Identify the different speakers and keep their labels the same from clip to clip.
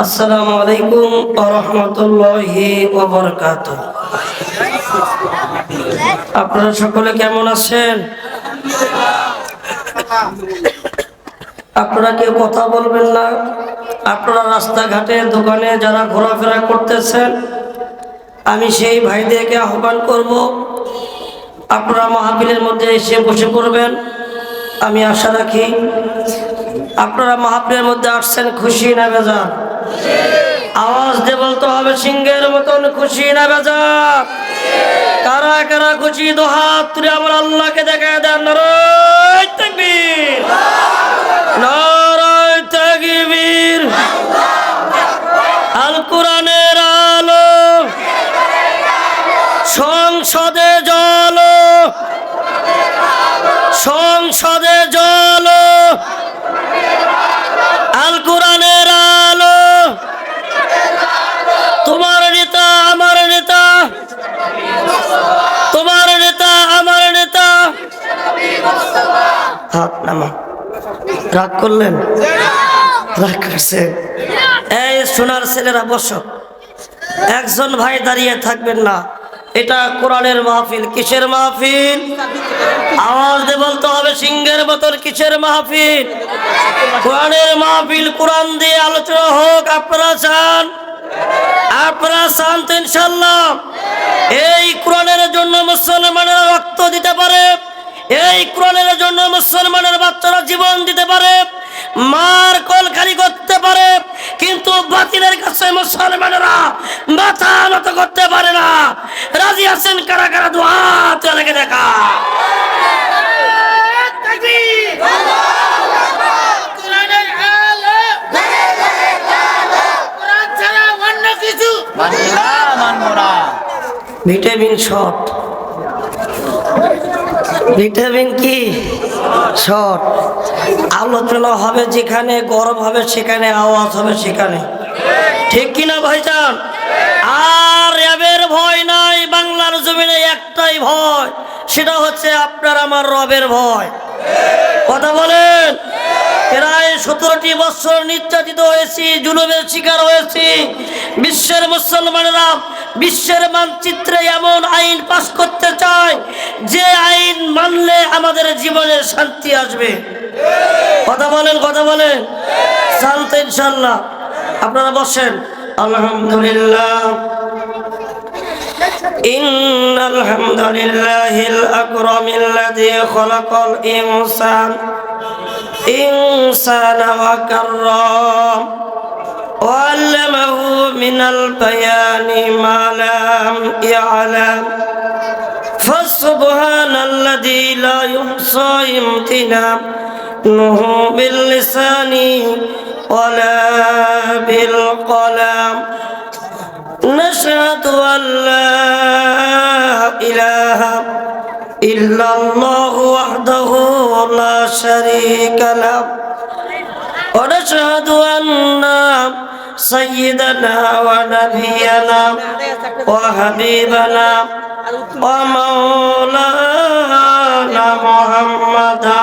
Speaker 1: আসসালামু আলাইকুম ওয়া রাহমাতুল্লাহি ওয়া বারাকাতুহু। আপনারা সকলে কেমন আছেন? আপনারা কেউ কথা বলবেন না। আপনারা রাস্তাঘাটে দোকানে যারা ঘোরাফেরা করতেছেন, আমি সেই ভাইদেরকে আহ্বান করব, আপনারা মাহফিলের মধ্যে এসে বসে পড়বেন। আমি আশা রাখি আপনারা মাহফিলের মধ্যে আসছেন খুশি না বেজার? আওয়াজ দিয়ে বলতে হবে, সিংহের মতন খুশি না বেজার? কারা কারা খুশি? দু হাত তুলে আমার আল্লাহকে দেখায় দেন। নারায়ে তাকবীর, নারায়ে তাকবীর। আল কোরআনের আলো সংসদে জ্বলো, সংসদে জ্বলো। আল কোরআনের আলো, তোমার নেতা আমার নেতা, তোমার নেতা আমার নেতা। হাত নামা। রাগ করলেন? রাগ করছেন? এই সোনার ছেলেরা বসো। একজন ভাই দাঁড়িয়ে থাকবেন না। এটা কোরআনের মাহফিল। কিসের মাহফিল? আওয়াজ দিয়ে বলতে হবে, সিংহের মতন কিসের মাহফিল? কোরআনের মাহফিল। কোরআন দিয়ে আলোচনা হোক। আপনারা চান? আপনারা চান তো ইনশাআল্লাহ? এই কোরআনের জন্য মুসলমানেরা রক্ত দিতে পারে, এই কোরআনের জন্য মুসলমানের বাচ্চারা জীবন দিতে পারে, মার কলকারি করতে পারে, কিন্তু বাতিলের কাছে মুসলমানেরা মাথা নত করতে পারে না। রাজি আছেন কারা কারা? দু হাত তুলে দেখা। ভিটামিন শট, ভিটামিন কি শট। আলোচনা হবে যেখানে, গরম হবে সেখানে, আওয়াজ হবে সেখানে। ঠিক কিনা ভাইজান? আর র্যাবের ভয় নাই বাংলার জমিনে, একটাই ভয়, সেটা হচ্ছে আপনার আমার রবের ভয়। কথা বলেন। প্রায় 17টি বছর নির্যাতিত হয়েছি, জুলুমের শিকার হয়েছি। বিশ্বের মুসলমানেরা বিশ্বের মানচিত্রে এমন আইন পাশ করতে চায় যে আইন মানলে আমাদের জীবনে শান্তি আসবে। কথা বলেন, কথা বলেন। শান্তি ইনশাআল্লাহ। আপনারা বসেন। আলহামদুলিল্লাহ, ইন্নাল হামদুলিল্লাহিল আকরামিল্লাযী খালাকাল ইনসানা ওয়া কাররাম ওয়া আল্লামাহু মিনাল বায়ানি মা লাম ইয়ালাম। ফাসুবহানাল্লাযী লা ইহসা ইমতিনানুহু বিল লিসানি ওয়ালা বিল কলাম। نشهد أن لا إله إلا الله وحده لا شريك له، ونشهد أن سيدنا ونبينا وحبيبنا ومولانا محمدا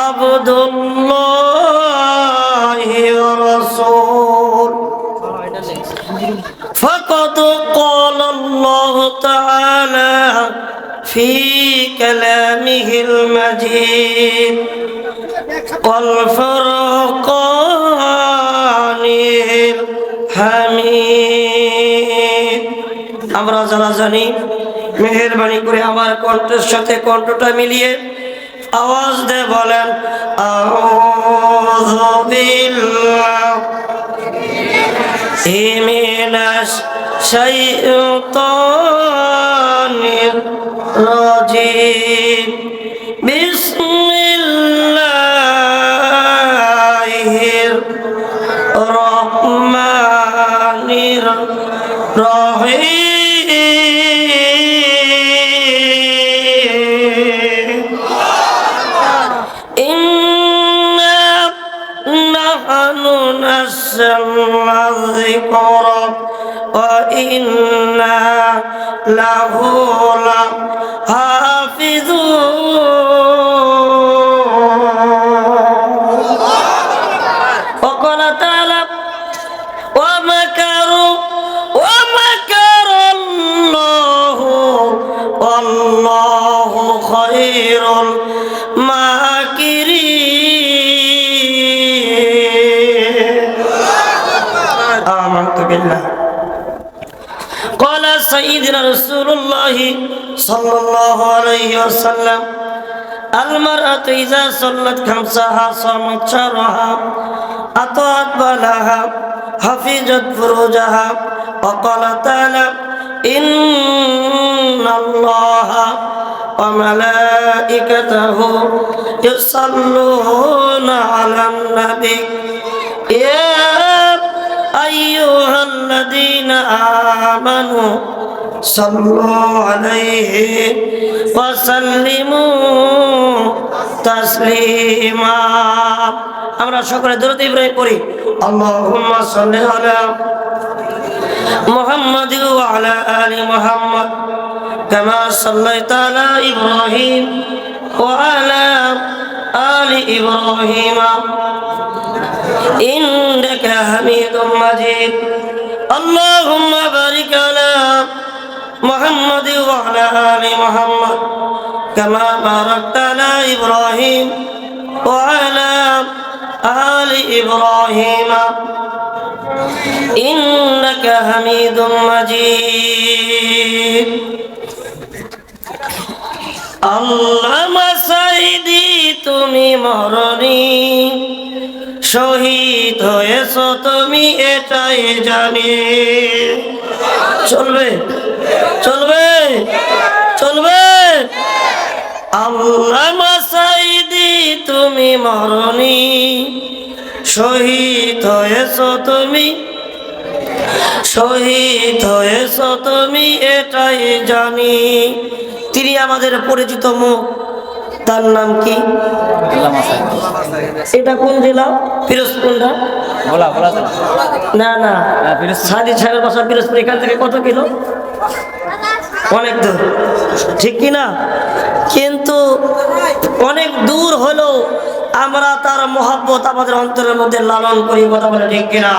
Speaker 1: عبد الله ورسوله. فقد قال الله تعالى في كلامه المجيد والفرقان الحميد। আমরা যারা জানি, মেহেরবানি করে আমার কণ্ঠের সাথে কণ্ঠটা মিলিয়ে আওয়াজ দিয়ে বলেন, আউযু বিল্লাহি মিনাশ শাইতানির রাজিম। বিসমিল্লাহির রহমানির রহিম। ইন্না নাহনু নাযালনা যিকরা ওয়া ইন্না লাহু লাহাফিজুন। وقال تعالى ومكروا ومكر الله والله خير الماكرين. آمنت بالله. قال سيدنا رسول الله صلى الله عليه وسلم المرأة إذا صلت خمسها صامت شهرها أطاعت بالها حفظت فروجها. وقال تعالى إن الله وملائكته يصلون على النبي يا أيها الذين آمنوا صلوا عليه وسلموا تسليما. আমরা সকলে দরুদ ইব্রাহিম পড়ি। আল্লাহুম্মা সাল্লি আলা মুহাম্মাদ ওয়া আলা আলি মুহাম্মাদ কামা সাল্লাইতা আলা ইব্রাহিম ওয়া আলা আলি ইব্রাহিম ইন্নাকা হামিদুম মাজিদ. আল্লাহুম্মা বারিক আলা মুহাম্মাদ ওয়া আলা আলি মুহাম্মাদ কামা বারাকতা আলা ইব্রাহিম ওয়া আলা আলি ইব্রাহিম ইন্নাকা হামিদুম মাজিদ. আল্লামা সাইদি তুমি মরণি শহীদ হয়েছো তুমি এটাই জানি। চলবে চলবে চলবে। আল্লামা সাইদি তুমি মরণি শহীদ হয়েছো তুমি শহীদ হয়েছো তুমি এটাই জানি। তিনি আমাদের পরিচিত মুখ, তার নাম কি? এটা কোন জেলা? পিরোজপুরটা না না সাদি সাহেবের বাসা পিরোজপুর। এখান থেকে কত কিলো? অনেক দূর, ঠিক কিনা? কিন্তু অনেক দূর হলো আমরা তার মহব্বত আমাদের অন্তরের মধ্যে লালন করি। কথা বলে ঠিক কিনা?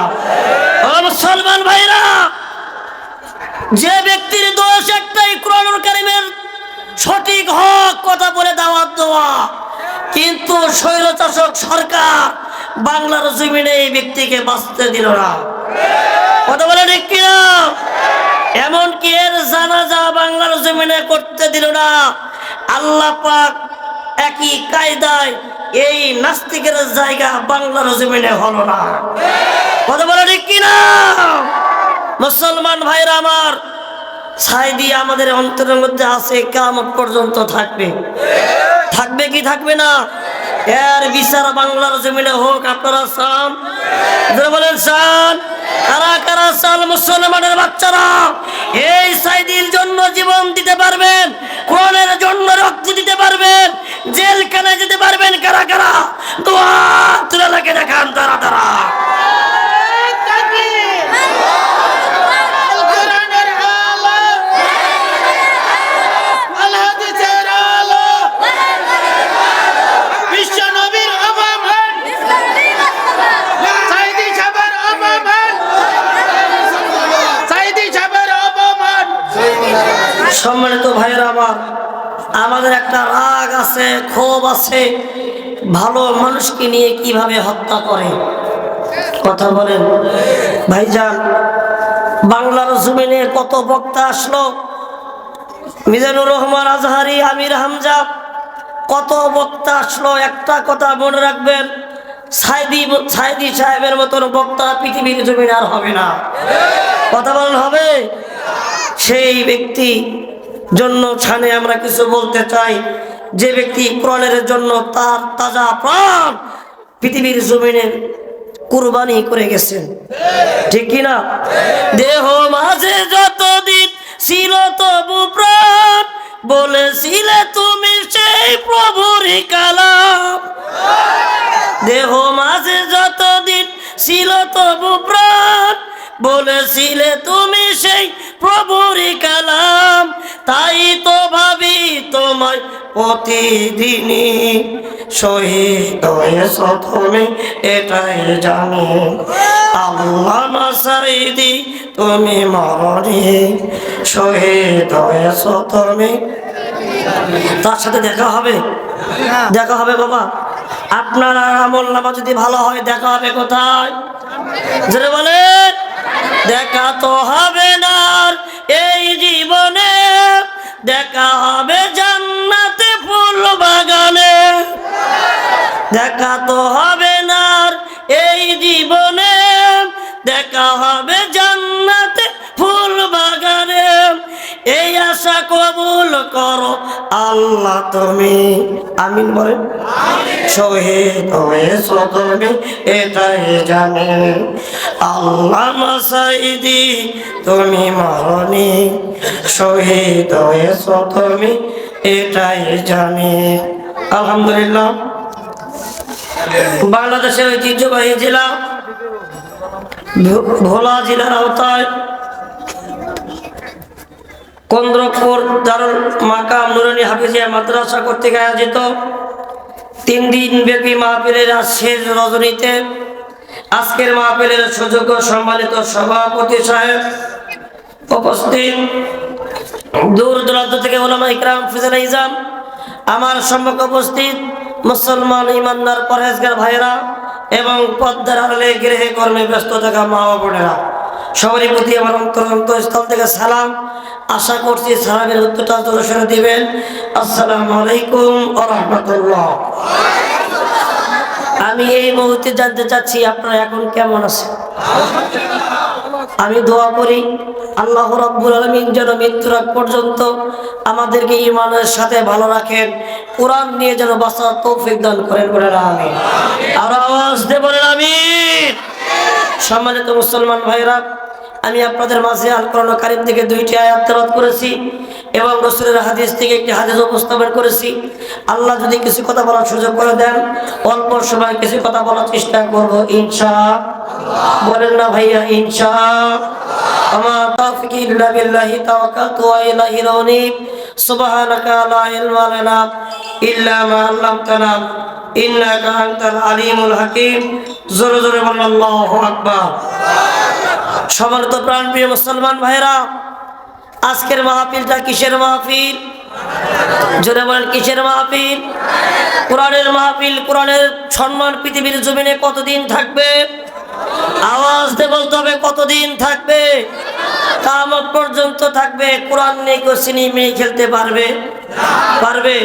Speaker 1: মুসলমান ভাইরা, যে ব্যক্তির দোষ একটাই, কুরআনুল কারীমের সঠিক হক কথা বলে দাওয়াত দেওয়া, কিন্তু স্বৈরশাসক সরকার বাংলার জমিনে এই ব্যক্তিকে বাঁচতে দিল না। কথা বলে ঠিক কিনা? এমনকি এর জানাজা বাংলার জমিনে করতে দিল না। আল্লাহ পাক একই কায়দায় এই নাস্তিকের জায়গা বাংলার জমিনে হলো না। কথা বলে ঠিক কিনা? মুসলমান ভাইরা আমার, সাইদি আমাদের অন্তরের মধ্যে আছে, কিয়ামত পর্যন্ত থাকবে। থাকবে কি থাকবে না? এর বিচার বাংলার জমিনে হোক। আপনারা চান? বলেন চান? কারা কারা চান? মুসলমানের বাচ্চারা এই সাইদির জন্য জীবন দিতে পারবেন, কোরআনের জন্য রক্ত দিতে পারবেন, জেলখানায় যেতে পারবেন? কারা কারা দোয়া তুলে লাগে দেখান তারা তারা। সম্মানিত ভাইয়েরা আমার, আমাদের একটা রাগ আছে, ক্ষোভ আছে, ভালো মানুষকে নিয়ে কিভাবে হত্যা করে। কথা বলেন ভাইজান, বাংলার জমিনে কত বক্তা আসলো, মিজানুর রহমান আজহারি, আমির হামজা, কত বক্তা আসলো। একটা কথা মনে রাখবেন, সাইদি সাহেবের মতন বক্তা পৃথিবীর জমিনে আর হবে না। কথা বলেন হবে? সেই ব্যক্তি জন্য ছানে আমরা কিছু বলতে চাই, যে ব্যক্তি কোরআনের জন্য তার তাজা প্রাণ পৃথিবীর জমিনে কুরবানি করে গেছেন, ঠিক কিনা? দেহ মাঝে যতদিন ছিল তবু প্রাণ বলেছিলে তুমি সেই প্রভুরই কালাম। দেহ মাঝে যতদিন ছিল তবু প্রাণ বলেছিলে তুমি সেই প্রভুরই কালাম। তাই তো ভাবি তোমায় প্রতিদিনই শহীদ হয়েছ তুমি এটাই জানি। আল্লামা সাইদি তুমি মরণি শহীদ হয়েছো তুমি। তার সাথে দেখা হবে, দেখা হবে বাবা। আপনার আমল নামা যদি ভালো হয় দেখা হবে কোথায়? যারা বলে দেখা তো হবে না এই জীবনে, দেখা হবে জান্নাতে ফুল বাগানে। দেখা তো হবে না এই জীবনে, দেখা হবে জান্নাতে ফুল বাগানে। এই আশা কবুল করো আল্লাহ তুমি, আমিন বলেন। শহীদ হয়েছো তুমি এটাই জানে, আল্লামা সাইদি তুমি মরণি শহীদ হয়েছো তুমি এটাই জানে। আলহামদুলিল্লাহ। বাংলাদেশের ঐতিহ্যবাহী জেলা ভোলা জেলার আওতায় কন্দ্রপুর দারুল মাকাম নুরানী হাফিজিয়া মাদ্রাসা কর্তৃক আয়োজিত 3 দিন ব্যাপী মাহফিলের শেষ রজনীতে আজকের মাহফিলের সুযোগ্য সম্মানিত সভাপতি সাহেব উপস্থিত, দূর দূরান্ত থেকে উলামা ইকরাম ফিজাল ইজাম, আমার সম্মুখে উপস্থিত মুসলমান ইমানদার পরহেজগার ভাইরা এবং পদ্মার আড়ালে গৃহে কর্মে ব্যস্ত থাকা মা ও বোনেরা, সবারই প্রতি আমার অন্তরস্থল থেকে সালাম। আশা করছি সালামের উত্তরটা দর্শনে দিবেন। আসসালামু আলাইকুম ওয়া রাহমাতুল্লাহ। আমি এই মুহূর্তে জানতে চাচ্ছি আপনারা এখন কেমন আছেন? আমি দোয়া করি আল্লাহ রাব্বুল আলামিন যেন মৃত্যুর আগ পর্যন্ত আমাদেরকে ঈমানের সাথে ভালো রাখেন, কোরআন নিয়ে যেন বাঁচার তৌফিক দান করেন, বলেন আমিন। আর আওয়াজ দিয়ে বলেন আমিন। সম্মানিত মুসলমান ভাইরা, আমি আপনাদের মাঝে আল কোরআন কারীম থেকে 2টি আয়াত তেলাওয়াত করেছি এবং রাসূলের হাদিস থেকে একটি হাদিস উপস্থাপন করেছি। আল্লাহ যদি কিছু কথা বলার সুযোগ করে দেন, অল্প সময় কিছু কথা বলার চেষ্টা করব ইনশাআল্লাহ। বলেন না ভাইয়া ইনশাআল্লাহ। আমা তাওফিকি ইল্লা বিল্লাহি তাওয়াক্কালতু ওয়া ইলাইহি উনীব। সুবহানাকা লা ইলমা লানা ইল্লা মা আল্লামতানা ইন্নাকা আনতাল আলিমুল হাকীম। জোরে জোরে বলেন আল্লাহু আকবার। সম্মানিত প্রাণপ্রিয় মুসলমান ভাইরা, আজকের মাহফিলটা কিসের মাহফিল? জোরে বলেন কিসের মাহফিল? কোরআনের মাহফিল। কোরআনের সম্মান পৃথিবীর জমিনে কতদিন থাকবে? আওয়াজ দিয়ে বলতে হবে কতদিন থাকবে? কিয়ামত পর্যন্ত থাকবে। কোরআন নিয়ে কেউ সিনেমি খেলতে পারবে? পারবে?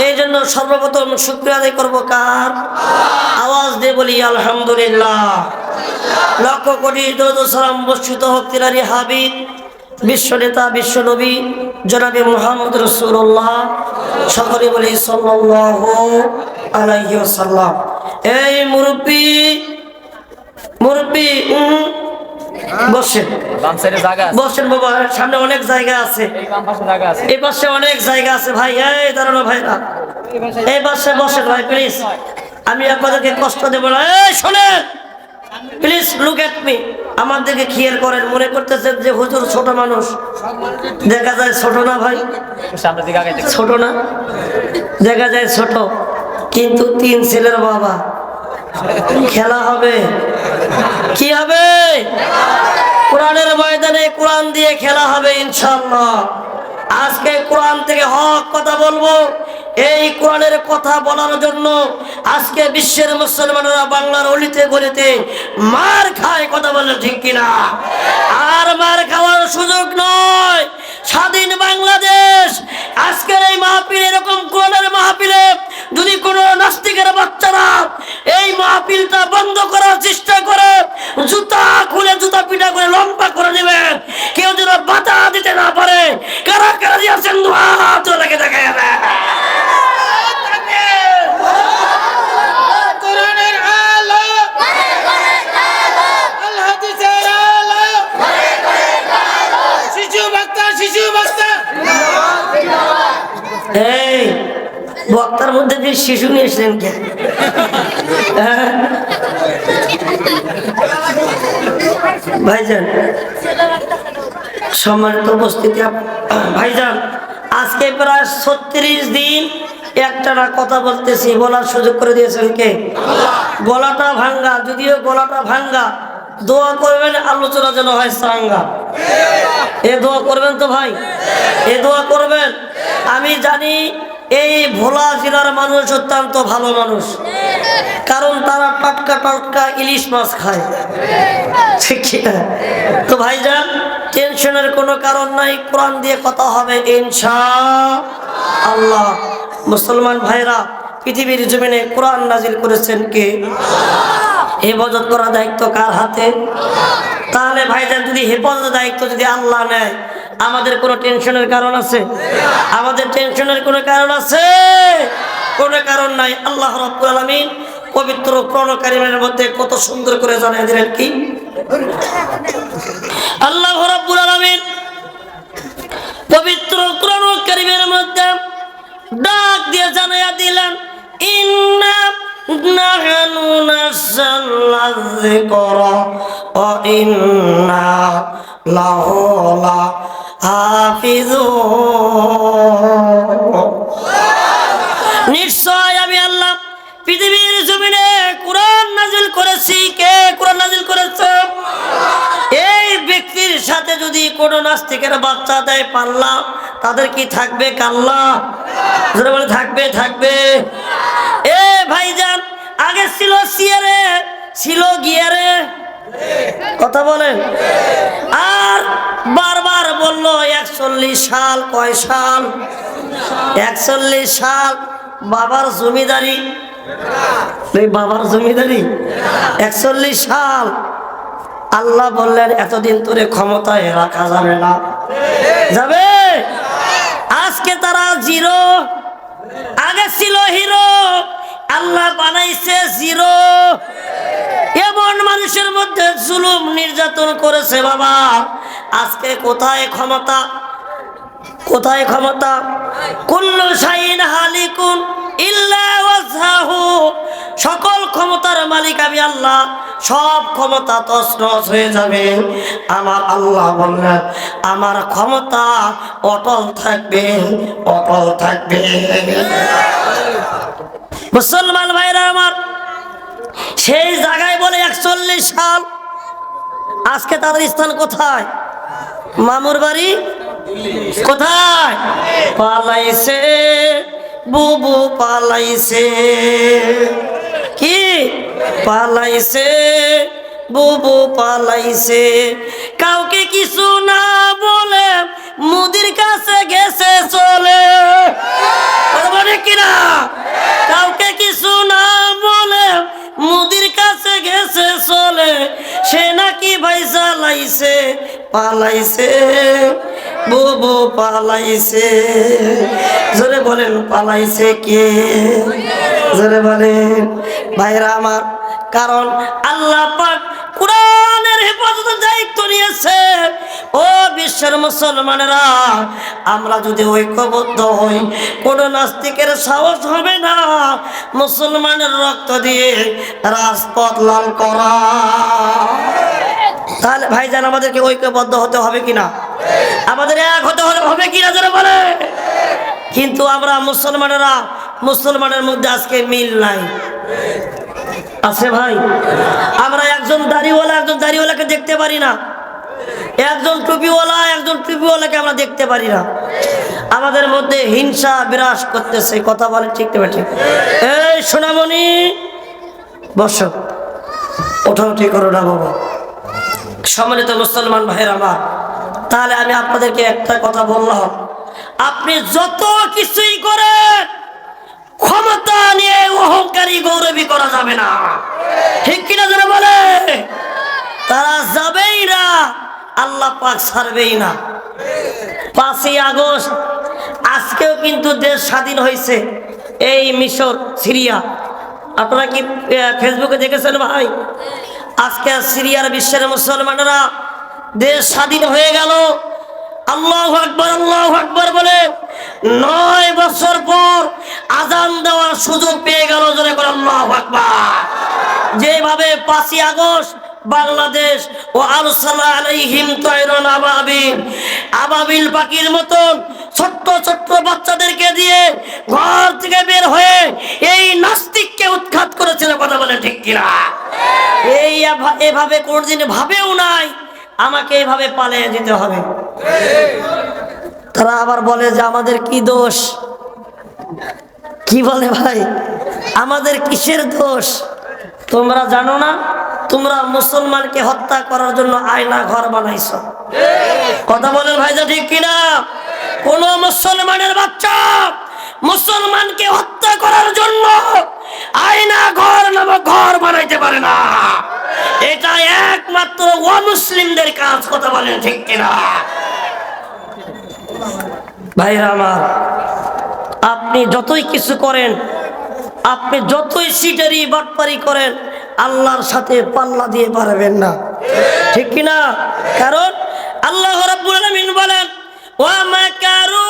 Speaker 1: এই জন্য সর্বপ্রথম শুকরিয়া আদায় করবো কার? আওয়াজ দিয়ে বলি আলহামদুলিল্লাহ। লক্ষ কোটি দরুদ ও সালাম বর্ষিত হোক তিনারি হাবিব, বিশ্ব নেতা, বিশ্ব নবী জনাবে মুহাম্মদ রাসূলুল্লাহ, সকলে বলি সাল্লাল্লাহু আলাইহি ওয়াসাল্লাম। এই মুরব্বি মুরব্বি বসেন, বসেন বাবা, সামনে অনেক জায়গা আছে, এই পাশে অনেক জায়গা আছে ভাই। এই দাঁড়ানো ভাইরা, এই পাশে বসেন ভাই প্লিজ, আমি আপনাদেরকে কষ্ট দেব না। এই শোনেন প্লিজ, লুক এট মি, আমার দিকে খেয়াল করেন। মনে করতেছেন যে হুজুর ছোট মানুষ, দেখা যায় ছোট না ভাই, ছোট না, দেখা যায় ছোট, কিন্তু 3 ছেলের বাবা। খেলা হবে, কি হবে? কোরআনের ময়দানে কোরআন দিয়ে খেলা হবে ইনশাআল্লাহ। আজকে কোরআন থেকে হক কথা বলবো। এই কোরআনের কথা বলার জন্য আজকে বিশ্বের মুসলমানেরা বাংলার অলিতে গলিতে মার খায়, কথা বলে ঠিক কিনা? আর মার খাওয়ার সুযোগ নয়। স্বাধীন বাংলাদেশ আজকের এই মাহফিল, এরকম কোরআনের মাহফিলে যদি কোনো নাস্তিকের বাচ্চারা এই মাহফিলটা বন্ধ করার চেষ্টা করে, জুতা খুলে জুতা পিটা করে লম্বা করে দেবেন, কেউ যেন বাধা দিতে না পারে। কারা কারা দিয়েছেন হাত লেগে দেখা যাবে। এই বক্তার মধ্যে যে শিশু নিয়ে এসলেন কে? ভাইজান সম্মানিত উপস্থিতি, ভাইজান আজকে প্রায় 36 দিন একটানা কথা বলতেছি, বলার সুযোগ করে দিয়েছেন কে? গলাটা ভাঙ্গা, যদিও গলাটা ভাঙ্গা, দোয়া করবেন আলোচনা যেন হয় সাঙ্গা। এ দোয়া করবেন তো ভাই, এ দোয়া করবেন। আমি জানি এই ভোলা জেলার মানুষ অত্যন্ত ভালো মানুষ, কারণ তারা টাটকা টাটকা ইলিশ মাছ খায়, ঠিক কিনা? তো ভাইজান, টেনশনের কোনো কারণ নাই, কোরআন দিয়ে কথা হবে ইনশাআল্লাহ। মুসলমান ভাইরা, পৃথিবীর জমিনে কোরআন নাজিল করেছেন কে? হেফাজত করার দায়িত্ব কার হাতে? তাহলে ভাইজান, যদি হেফাজতের দায়িত্ব যদি আল্লাহ নেয়, আমাদের কোনো টেনশনের কারণ আছে? আমাদের টেনশনের কোনো কারণ আছে? কোনো কারণ নাই। আল্লাহ রাব্বুল আলামিন পবিত্র কোরআন কারীমের মধ্যে কত সুন্দর করে জানিয়ে দিলেন কি? আল্লাহ রাব্বুল আলামিন পবিত্র কোরআন কারীমের মধ্যে ডাক দিয়ে জানিয়ে দিলেন, ইন্না নাহনু নাযালনা যিকরা ওয়া ইন্না লাহু লাহাফিজুন। নিশ্চয় আমি আল্লাহ পৃথিবীর জমিনে কোরআন নাজিল করেছি। কে কোরআন নাজিল করেছে? এই ব্যক্তির সাথে যদি কোনো নাস্তিকের বাচ্চা দেয় পাল্লা, তাদের কি থাকবে কাল্লা? যারা বলে থাকবে, থাকবে। এ ভাইজান, আগে ছিল সিয়ারে, ছিল গিয়ারে, কথা বলেন। আর বারবার বললো 41 সাল। কয় সাল? 41 সাল। বাবার জমিদারি, বাবার জমিদারি 41 সাল। আল্লাহ বললেন এতদিন তোরে ক্ষমতায় রাখা যাবে না। যাবে? আজকে তারা জিরো, আগে ছিল হিরো, আল্লাহ বানাইছে জিরো। এমন মানুষের মধ্যে জুলুম নির্যাতন করেছে বাবা। আজকে কোথায় ক্ষমতা? কোথায় ক্ষমতা? কুল্লু শাইইন হালিকুন ইল্লা ওয়াজহাহু। সকল ক্ষমতার মালিক আমি আল্লাহ, সব ক্ষমতা তছনছ হয়ে যাবে। আমার আল্লাহ বললেন আমার ক্ষমতা অটল থাকবে, অটল থাকবে। মুসলমান ভাইরা আমার, সেই জায়গায় বলে 41 সাল। আজকে তাদের স্থান কোথায়? মামুর বাড়ি কোথায়? পালাইছে বুবু, পালাইছে। কি পালাইছে? বুবু পালাইছে। কাউকে কিছু না বলে মুদির কাছে গেছে চলে, বলে কিনা? কাউকে কিছু না বলে মুদির কাছে গেছে চলে, সে নাকি ভাই চালাইছে, পালাইছে বুবু পালাইছে। জোরে বলেন পালাইছে কে? জোরে বলেন ভাইরা আমার। কারণ আল্লাহ পাক কোরআনের হেফাজতের দায়িত্ব নিয়েছে। ও বিশ্বের মুসলমানেরা, আমরা যদি ঐক্যবদ্ধ হই, কোন নাস্তিকের সাহস হবে না মুসলমানের রক্ত দিয়ে রাজপথ লাল করা। তাহলে ভাইজান, আমাদেরকে ঐক্যবদ্ধ হতে হবে কিনা? আমাদের এক হতে হবে কিনা? যারা বলে। কিন্তু আমরা মুসলমানেরা, মুসলমানের মধ্যে আজকে মিল নাই। আছে ভাই? আমরা একজন দাড়িওয়ালা একজন দাড়িওয়ালাকে দেখতে পারি না, একজন টুপিওয়ালা একজন টুপিওয়ালাকে আমরা দেখতে পারি না। আমাদের মধ্যে হিংসা বিরাজ করতেছে, কথা বলে ঠিক না ঠিক? এই সোনামণি বসো, ওঠাউঠি করো না বাবা। সম্মানিত মুসলমান ভাইয়ের আমার, তাহলে আমি আপনাদেরকে একটা কথা বললাম, আপনি যত কিছুই করেন ক্ষমতা নিয়ে অহংকারী গৌরবী করা যাবে না, ঠিক কিনা যারা বলে? তারা যাবেই না, আল্লাহ পাক ছাড়বেই না। 5ই আগস্ট আজকেও কিন্তু দেশ স্বাধীন হয়েছে। এই মিশর, সিরিয়া, আপনারা কি ফেসবুকে দেখেছেন ভাই? আজকে সিরিয়ার বিশ্বের মুসলমানেরা দেশ স্বাধীন হয়ে গেল। আল্লাহু আকবার, আল্লাহু আকবার বলে 9 বছর পর আজান দেওয়ার সুযোগ পেয়ে গেল। জোরে করে আল্লাহু আকবার। যেভাবে 5ই আগস্ট বাংলাদেশ ও আরসালা আলাইহিম তায়রান আবাবিল, আবাবিল পাখির মতন ছোট্ট ছোট্ট বাচ্চাদেরকে দিয়ে ঘর থেকে বের হয়ে এই নাস্তিককে উৎখাত করেছিল। কথা বলে ঠিক কিনা? এভাবে কোনদিন ভাবেও নাই আমাকে এভাবে পালিয়ে যেতে হবে। তারা আবার বলে যে আমাদের কি দোষ? কি বলে ভাই, আমাদের কিসের দোষ? তোমরা জানো না তোমরা মুসলমানকে হত্যা করার জন্য আয়না ঘর বানাইছো? কথা বলেন ভাইজা ঠিক কিনা? কোন মুসলমানের বাচ্চা মুসলমানকে হত্যা করার জন্য আয়না ঘর নামক ঘর বানাইতে পারে না। এটা একমাত্র অমুসলিমদের কাজ। কথা বলেন ঠিক কিনা? ভাইরা আমার, আপনি যতই কিছু করেন, আপনি যতই সিটারি বাটপারি করেন, আল্লাহর সাথে পাল্লা দিয়ে পারবেন না। ঠিক কিনা? কারণ আল্লাহ রাব্বুল আলামিন বলেন ওয়া মাকারু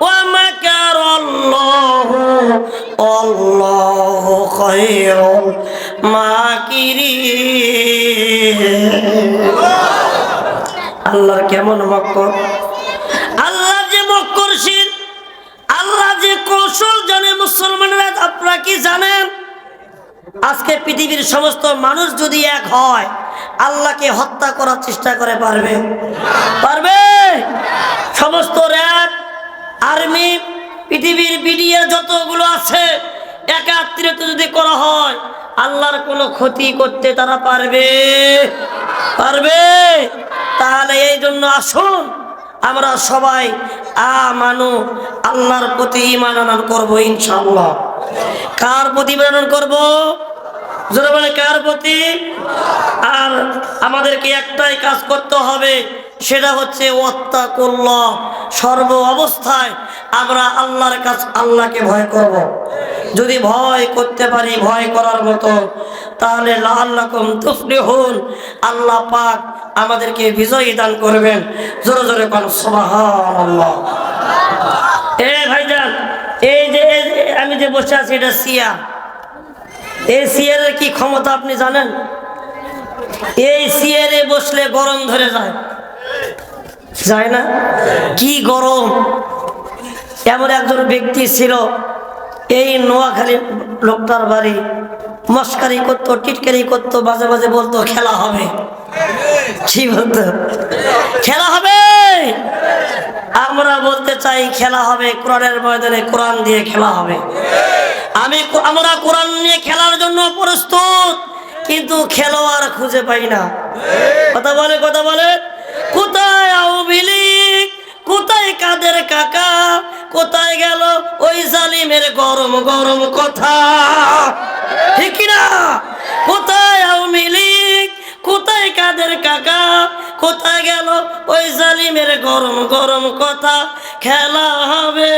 Speaker 1: ওয়া মাকারাল্লাহু আল্লাহু খায়রুল মাকিরিন। আল্লাহ কেমন মক্কর, আল্লাহ যে মক্করশীল, আল্লাহ যে কৌশল জানে মুসলমানরা। আপনারা কি জানেন আজকে পৃথিবীর সমস্ত মানুষ যদি এক হয় আল্লাহকে হত্যা করার চেষ্টা করে পারবে? পারবে? সমস্ত র‍্যাব, আর্মি, পৃথিবীর বিডিআর যতগুলো আছে একাত্রিত যদি করা হয় আল্লাহর কোনো ক্ষতি করতে তারা পারবে? পারবে? তাহলে এই জন্য আসুন আমরা সবাই আমানু আল্লাহর প্রতি ঈমান আনয়ন করব ইনশাআল্লাহ। কার প্রতি ঈমান আনয়ন করব? জোরে বলে কার প্রতি? আর আমাদেরকে একটাই কাজ করতে হবে, সেটা হচ্ছে ওয়াত্তাকুল্লাহ। সর্ব অবস্থায় আমরা আল্লাহর কাছে আল্লাহকে ভয় করব। যদি ভয় করতে পারি ভয় করার মতো, তাহলে লাআল্লাকুম তুফলিহুন, আল্লাহ পাক আমাদেরকে বিজয়ী দান করবেন। জোরে জোরে কোন সুবহানাল্লাহ। ভাইজান, এই যে আমি যে বসে আছি এটা চেয়ার। এই চেয়ারের কি ক্ষমতা আপনি জানেন? এই চেয়ারে বসলে গরম ধরে যায়, যায় না? কি গরম! এমন একজন ব্যক্তি ছিল, এই নোয়াখালী লোকটার বাড়ি, মস্কারি করতো, টিটকারি করতো, বাজে বাজে বলতো খেলা হবে। কি বলতো? খেলা হবে। আমরা বলতে চাই খেলা হবে কোরআনের ময়দানে, কোরআন দিয়ে খেলা হবে। আমরা কোরআন নিয়ে খেলার জন্য প্রস্তুত, কিন্তু খেলোয়াড় খুঁজে পাই না। কথা বলে কোথায় আওয়ামী লীগ, কোথায় কাদের কাকা, কোথায় গেল ওই জালিমের গরম গরম কথা? ঠিক না? কোথায় আওয়ামী লীগ, কোথায় কাদের কাকা, কোথায় গেল ওই জালিমের গরম গরম কথা? খেলা হবে,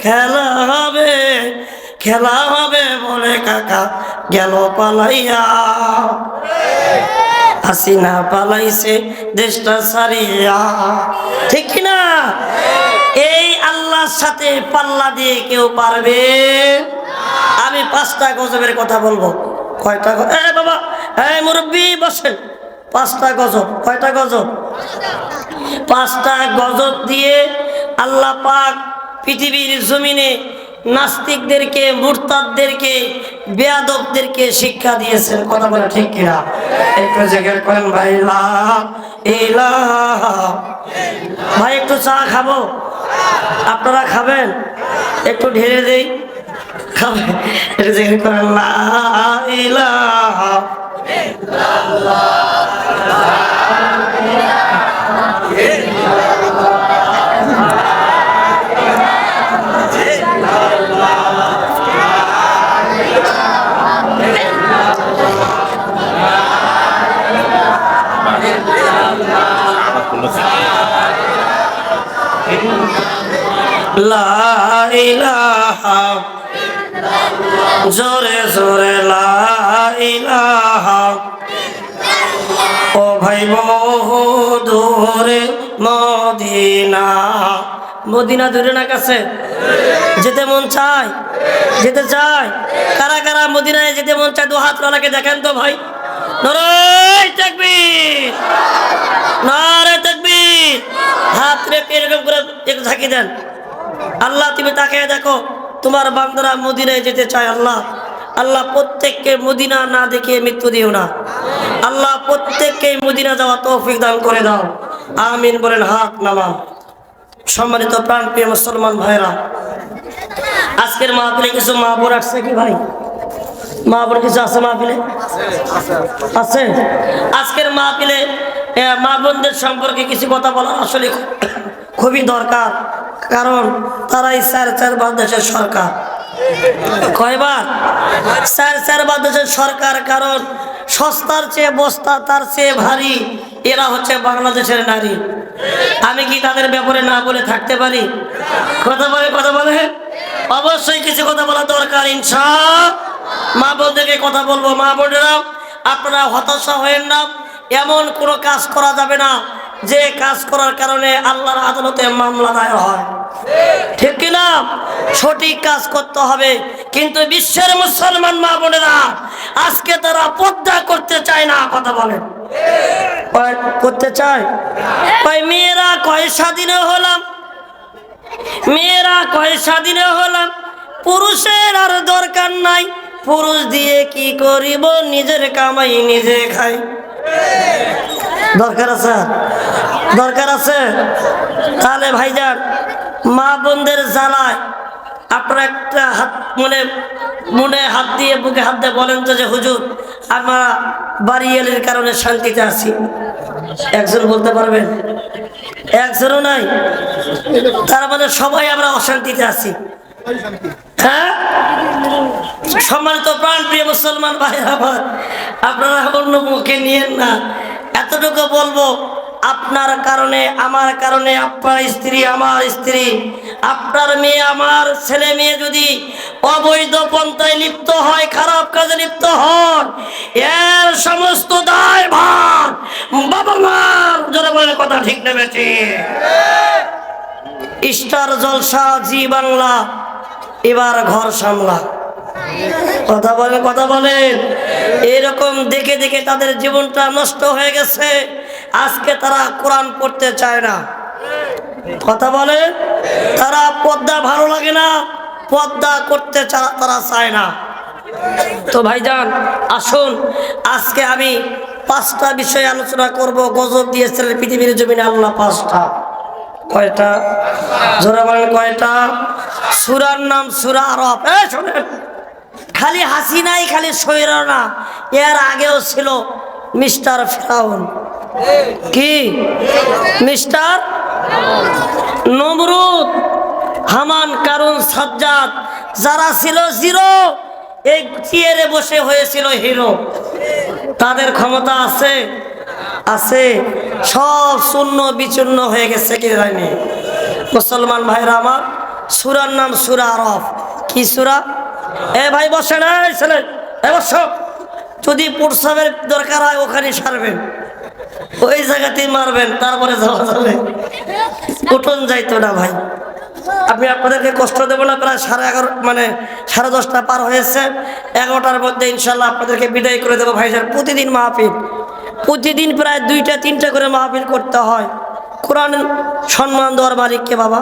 Speaker 1: খেলা হবে, খেলা হবে বলে কাকা গেল পালাইয়া। হাসিনা পালাইছে দেশটা ছাড়িয়া। ঠিক না? এই আল্লাহর সাথে পাল্লা দিয়ে কেউ পারবে? আমি 5টা গজবের কথা বলবো। কয়টা? বাবা, মুরব্বী বসেন। 5টা গজব। কয়টা গজব? 5টা গজব দিয়ে আল্লাহ পাক পৃথিবীর জমিনে নাস্তিকদেরকে, মুরতাদদেরকে, বেয়াদবদেরকে শিক্ষা দিয়েছেন। কথা বলে ঠিক কিনা? একটু জিকির করেন ভাই, লা ইলাহা। ভাই একটু চা খাবো, আপনারা খাবেন? একটু ঢেলে দেই, খাবেন? একটু জিকির করেন লা ইলাহা ইল্লাল্লাহ। লা ইলাহা জোরে জোরে লা ইলাহা। ও ভাই বহু দূরে মদিনা। মদিনা দূরে না কাছে? যেতে মন চায়? যেতে চায়? কারা কারা মদিনায় যেতে মন চায়? 2 হাত তোলাকে দেখেন তো ভাই। নারে তাকবীর, নারে তাকবীর। হাত রেখে এরকম করে এক ঝাঁকি দেন। আল্লাহ তুমি তাকে দেখো, তোমার বান্দারা মদিনায় যেতে চায়। আল্লাহ আল্লাহ প্রত্যেককে মদিনা না দেখিয়ে মৃত্যু দিও না। আল্লাহ প্রত্যেককে মদিনা যাওয়া তৌফিক দান করে দাও, আমিন বলেন। হাত নামা। সম্মানিত প্রাণপ্রিয় মুসলমান ভাইরা, আজকের মাহফিলে কিছু মা বোন আসছে কি ভাই? মা বোন কিছু আছে মাহফিলে? আছে। আজকের মাহফিলে মা বোনদের সম্পর্কে কিছু কথা বলা আসলে খুবই দরকার, কারণ তারাই 4 দেশের সরকার। কয়বার? 4 দেশের সরকার। কারণ সস্তার চেয়ে বস্তা তার চেয়ে ভারী, এরা হচ্ছে বাংলাদেশের নারী। আমি কি তাদের ব্যাপারে না বলে থাকতে পারি? কথা বলে অবশ্যই কিছু কথা বলা দরকার। ইনশাআল্লাহ মা বোনদেরকে কথা বলবো। মা বোনেরা, আপনারা হতাশা হয়েন না। এমন কোনো কাজ করা যাবে না যে কাজ করার কারণে আল্লাহর আদালতে মামলা দায়ের হয়, ঠিক কিনা? সঠিক কাজ করতে হবে। কিন্তু বিশ্বের মুসলমান মা বোনেরা আজকে তারা পর্দা করতে চায় না। কথা বলেন, করতে চায়? মেয়েরা কয় স্বাধীনে হলাম, মেয়েরা কয় স্বাধীনে হলাম, পুরুষের আর দরকার নাই, পুরুষ দিয়ে কি করিব, নিজের কামাই নিজে খাই। দরকার আছে? দরকার আছে। তাহলে ভাইজান, মা বোনদের জ্বালায় আপনারা একটা হাত মনে হাত দিয়ে, বুকে হাত দিয়ে বলেন তো যে হুজুর, আমরা বাড়িয়ালির কারণে শান্তিতে আছি। একজন বলতে পারবেন? একজনও নাই। তার মানে সবাই আমরা অশান্তিতে আছি। হ্যাঁ, সম্মানিত প্রাণপ্রিয় মুসলমান ভাইরা, আপনারা অন্য মুখে নিয়েন না। এতটুকু বলবো, আপনার কারণে, আমার কারণে, আপনার স্ত্রী, আমার স্ত্রী, আপনার মেয়ে, আমার ছেলে মেয়ে যদি অবৈধ পন্থায় লিপ্ত হয়, খারাপ কাজে লিপ্ত হন, এর সমস্ত দায় ভার বাবা মার। যারা বলে কথা ঠিক নেমেছে। স্টার জলসা, জি বাংলা, এবার ঘর সামলা। কথা বলেন। এরকম দেখে দেখে তাদের জীবনটা নষ্ট হয়ে গেছে। আজকে তারা কোরআন পড়তে চায় না। কথা বলেন। তারা পর্দা ভালো লাগে না, পর্দা করতে তারা চায় না। তো ভাইজান, আসুন আজকে আমি 5টা বিষয় আলোচনা করব। গজব দিয়েছিলেন পৃথিবীর জমিনে আল্লাহ 5টা। কয়টা? জোরে বলেন কয়টা? সূরার নাম সূরা আরব। শোনেন, খালি হাসিনাই, খালি সৈর না, এর আগেও ছিল মিস্টার ফিরাউন। কি? মিস্টার নমরুদ, হামান, কারুন, সাজ্জাদ, যারা ছিল জিরো, এই চেয়ারে বসে হয়েছিল হিরো। তাদের ক্ষমতা আছে? আছে। সব শূন্য বিচূর্ণ হয়ে গেছে। কি জানি মুসলমান ভাইরা আমার, সূরার নাম সূরা আরব। কি সূরা? ভাই বসে না ছেলে, বস। যদি প্রস্রাবের দরকার হয় ওখানে সারবেন, ওই জায়গাতেই মারবেন, তারপরে যাওয়া যাবে। উঠোন যাইতো না ভাই। আমি আপনাদেরকে কষ্ট দেবো না। প্রায় 11:30, মানে 10:30 পার হয়েছে। 11টার মধ্যে ইনশাল্লাহ আপনাদেরকে বিদায় করে দেবো ভাইজান। প্রতিদিন মাহফিল, প্রতিদিন প্রায় 2টা-3টা করে মাহফিল করতে হয়। কোরআন সম্মান দেওয়ার মালিককে বাবা?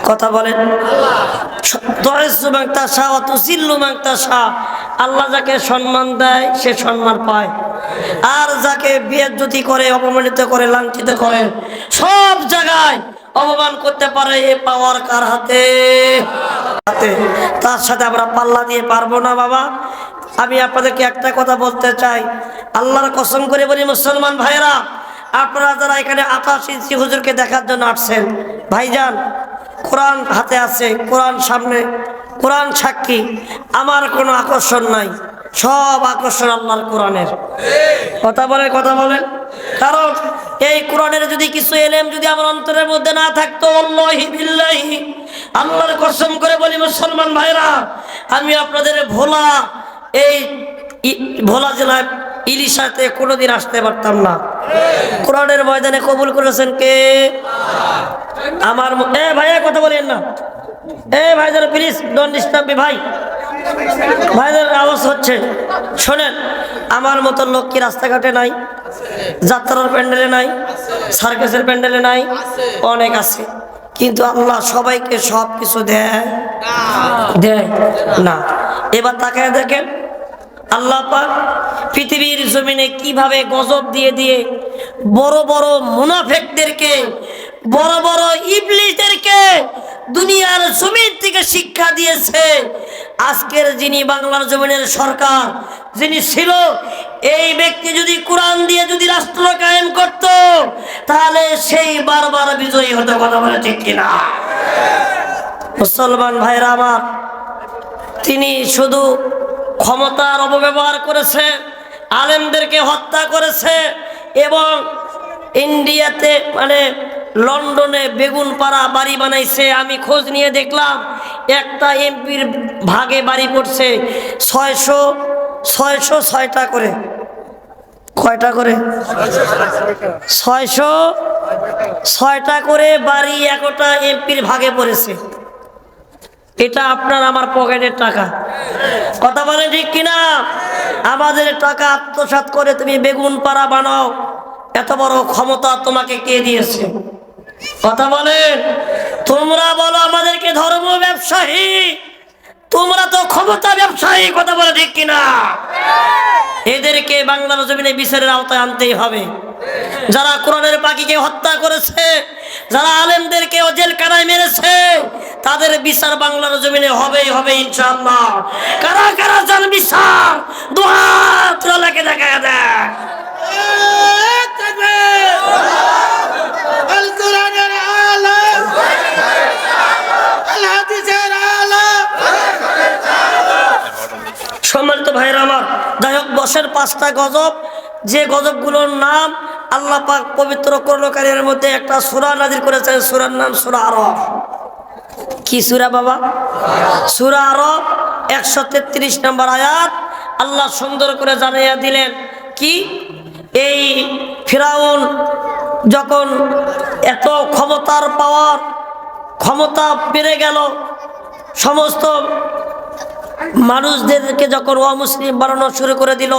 Speaker 1: কথা বলেন। আল্লাহ যাকে সম্মান দেয় সে সম্মান পায়, আর যাকে বেইজ্জতি করে, অপমানিত করে, লাঞ্ছিত করে, সব জায়গায় অপমান করতে পারে, এ পাওয়ার কার হাতে? তার সাথে আমরা পাল্লা দিয়ে পারবো না বাবা। আমি আপনাদেরকে একটা কথা বলতে চাই, আল্লাহর কসম করে বলি মুসলমান ভাইরা, আপনারা যারা এখানে 28 ইঞ্চি হুজুরকে দেখার জন্য আসছেন, ভাইজান কোরআন হাতে আছে, কোরআন সামনে, কোরআন সাক্ষী, আমার কোনো আকর্ষণ নাই, সব আকর্ষণ আল্লাহর কোরআনের। কথা বলেন। কারণ এই কোরআনের যদি কিছু এলেম যদি আমার অন্তরের মধ্যে না থাকতো, আল্লাহি বিল্লাহি, আল্লাহর কসম করে বলি মুসলমান ভাইরা, আমি আপনাদের ভোলা জেলায় ইলিশাতে কোনোদিন আসতে পারতাম না। কোরআনের ময়দানে কবুল করেছেন কে? আমার। ভাইয়া কথা বলেন না। ভাইজান প্লিজ ডোন্ট ডিস্টার্ব মি। ভাইদের আওয়াজ হচ্ছে। শোনেন, আমার মতো লোক কি রাস্তাঘাটে নাই? যাত্রার প্যান্ডেলে নাই? সার্কাসের প্যান্ডেলে নাই? অনেক আছে। কিন্তু আল্লাহ সবাইকে সব কিছু দেয় দেয় না। এবার তাকায় দেখেন আল্লাহ পাক পৃথিবীর জমিনে কিভাবে গজব দিয়ে দিয়ে বড় বড় মুনাফিকদেরকে, বড় বড় ইবলিসদেরকে দুনিয়ার জমিন থেকে শিক্ষা দিয়েছে। আজকের যিনি বাংলার জমিনের সরকার যিনি ছিল, এই ব্যক্তি যদি কোরআন দিয়ে যদি রাষ্ট্র কায়েম করত, তাহলে সেই বারবার বিজয়ী হতো। কথা বলে ঠিক কিনা? মুসলমান ভাইরা আমার, তিনি শুধু ক্ষমতার অপব্যবহার করেছে, আলেমদেরকে হত্যা করেছে, এবং ইন্ডিয়াতে মানে লন্ডনে বেগুন পাড়া বাড়ি বানাইছে। আমি খোঁজ নিয়ে দেখলাম একটা এমপির ভাগে বাড়ি পড়ছে 606টা করে। কয়টা করে? 606টা করে বাড়ি একটা এমপির ভাগে পড়েছে। এটা আপনার আমার পকেটের টাকা। কথা বলে ঠিক কিনা? আমাদের টাকা আত্মসাৎ করে তুমি বেগুন পাড়া বানাও, এত বড় ক্ষমতা তোমাকে কে দিয়েছে? কথা বলেন। তোমরা বলো আমাদেরকে ধর্ম ব্যবসায়ী, তোমরা তো ক্ষমতা ব্যবসায়ী। কথা বলে ঠিক কিনা? এদেরকে বাংলার জমিনে বিচারের আওতায় আনতেই হবে। যারা কোরআনের পাখিকে হত্যা করেছে, যারা আলেমদেরকে জেলখানায় মেরেছে, তাদের বিচার বাংলার জমিনে হবেই হবে ইনশাআল্লাহ। কারা কারা চান বিচার? দুহাত লাগে দেখা দেয়। সম্মানিত ভাইরা আমার, যাই হোক, বসের 5টা গজব, যে গজবগুলোর নাম আল্লাহ পাক পবিত্র কোরআনের মধ্যে একটা সূরা নাযিল করেছেন। সূরার নাম সূরা আরাফ। কি সূরা বাবা? সূরা আরাফ 133 নম্বর আয়াত। আল্লাহ সুন্দর করে জানিয়ে দিলেন কি, এই ফিরাউন যখন এত ক্ষমতার পাওয়ার, ক্ষমতা বেড়ে গেল, সমস্ত মানুষদেরকে যখন অমুসলিম বানানো শুরু করে দিল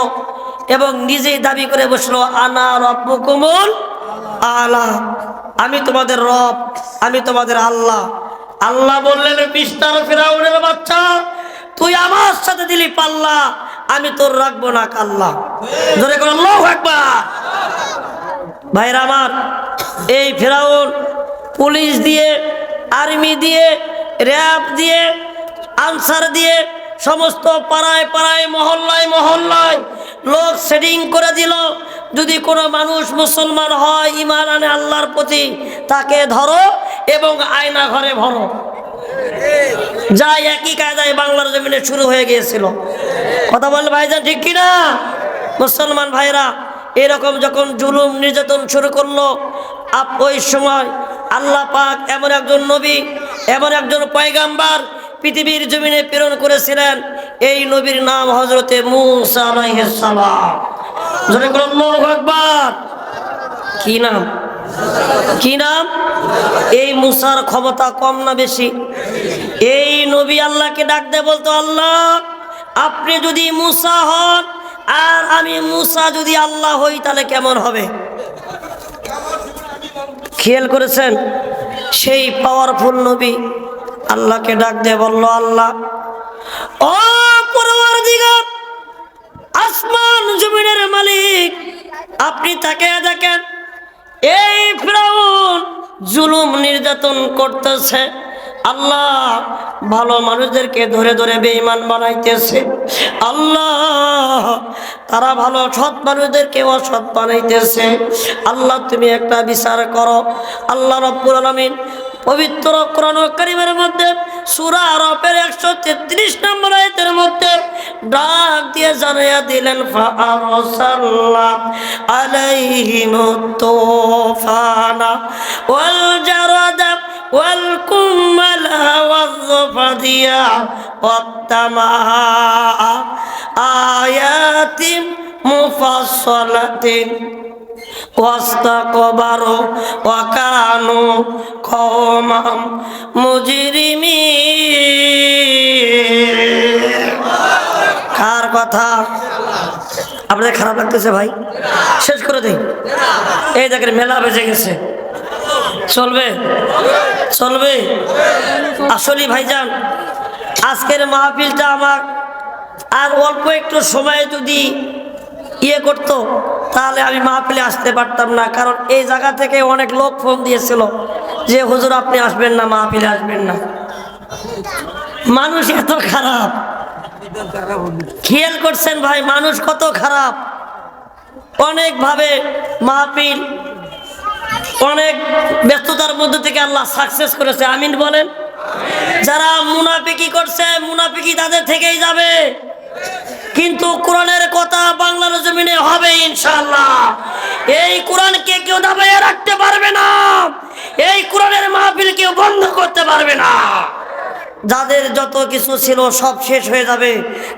Speaker 1: এবং নিজেই দাবি করে বসলো, আনা রব্বুকুমুল আলা, আমি তোমাদের রব, আমি তোমাদের আল্লাহ। আল্লাহ বললেন, বিস্তার ফিরাউনের বাচ্চা, তুই আমার সাথে দিলি পাল্লা, আমি তোর রাখবো না কাল্লা। জোরে করে আল্লাহু আকবার। ভাইরা আমার, এই ফিরাউন পুলিশ দিয়ে, আর্মি দিয়ে, র্যাব দিয়ে, আনসার দিয়ে সমস্ত পাড়ায় পাড়ায়, মহল্লায় মহল্লায় লোক সেটিং করে দিল, যদি কোনো মানুষ মুসলমান হয়, ঈমান আনে আল্লাহর প্রতি, তাকে ধরো এবং আয়না ঘরে ভরো। যা একই কায়দায় বাংলার জমিনে শুরু হয়ে গিয়েছিল। কথা বল ভাইজান, ঠিক কিনা? মুসলমান ভাইরা, এরকম যখন জুলুম নির্যাতন শুরু করলো, ওই সময় আল্লাহ পাক এমন একজন নবী, এমন একজন পয়গাম্বার পৃথিবীর জমিনে প্রেরণ করেছিলেন। এই নবীর নাম হযরতে মূসা আলাইহিস সালাম। জোরে বলুন আল্লাহু আকবার। কি নাম? কি নাম? এই মূসার ক্ষমতা কম না বেশি? এই নবী আল্লাহকে ডাক দিয়ে বলতো, আল্লাহ আপনি যদি মূসা হন আর আমি মূসা যদি আল্লাহ হই, তাহলে কেমন হবে? খেয়াল করেছেন? সেই পাওয়ারফুল নবী আল্লাহকে ডাক দিয়ে বলল, আল্লাহ ও পরওয়ারদিগার, আসমান জমিনের মালিক, আপনি তাকে দেখেন, এই ফিরাউন জুলুম নির্যাতন করতেছে। আল্লাহ ভালো মানুষদেরকে ধরে ধরে বেঈমান বানাইতেছে। আল্লাহ তারা ভালো সৎ মানুষদেরকে অসৎ বানাইতেছে। আল্লাহ তুমি একটা বিচার করো। আল্লাহ রাব্বুল আলামিন পবিত্র কোরআন কারীমের মধ্যে সূরা আরাফের 133 নম্বর আয়াতের মধ্যে ডাক দিয়ে জানিয়ে দিলেন, ফাআরসালনা আলাইহিমুত তুফানা ওয়াল জারাদা ওয়াল কুম্মালা ওয়ায-যাফাদিয়া ওয়াত-তামা আয়াতিন মুফাসসালাতিন ওয়াস্তাকবারু ওয়া কানু কওমান মুজরিমিন। কার কথা? আপনাদের খারাপ লাগতেছে ভাই? শেষ করে দেই। এই দেখেন মেলা বেজে গেছে। চলবে চলবে। আসলে ভাইজান আজকের মাহফিলটা আমার আর অল্প একটু সময় যদি করতো তাহলে আমি মাহফিলে আসতে পারতাম না। কারণ এই জায়গা থেকে অনেক লোক ফোন দিয়েছিল যে হুজুর আপনি আসবেন না, মাহফিলে আসবেন না। মানুষ এত খারাপ, খেয়াল করছেন ভাই মানুষ কত খারাপ। অনেক ভাবে মাহফিল অনেক ব্যস্ততার মধ্যে থেকে আল্লাহ সাকসেস করেছে, আমিন বলেন। যারা মুনাফিকি করছে মুনাফিকি তাদের থেকেই যাবে, কিন্তু কোরআনের কথা বাংলার জমিনে হবে ইনশাআল্লাহ। এই কোরআনকে কেউ দাবিয়ে রাখতে পারবে না, এই কোরআনের মাহফিল কেউ বন্ধ করতে পারবে না। যাদের যত কিছু ছিল সব শেষ হয়ে যাবে,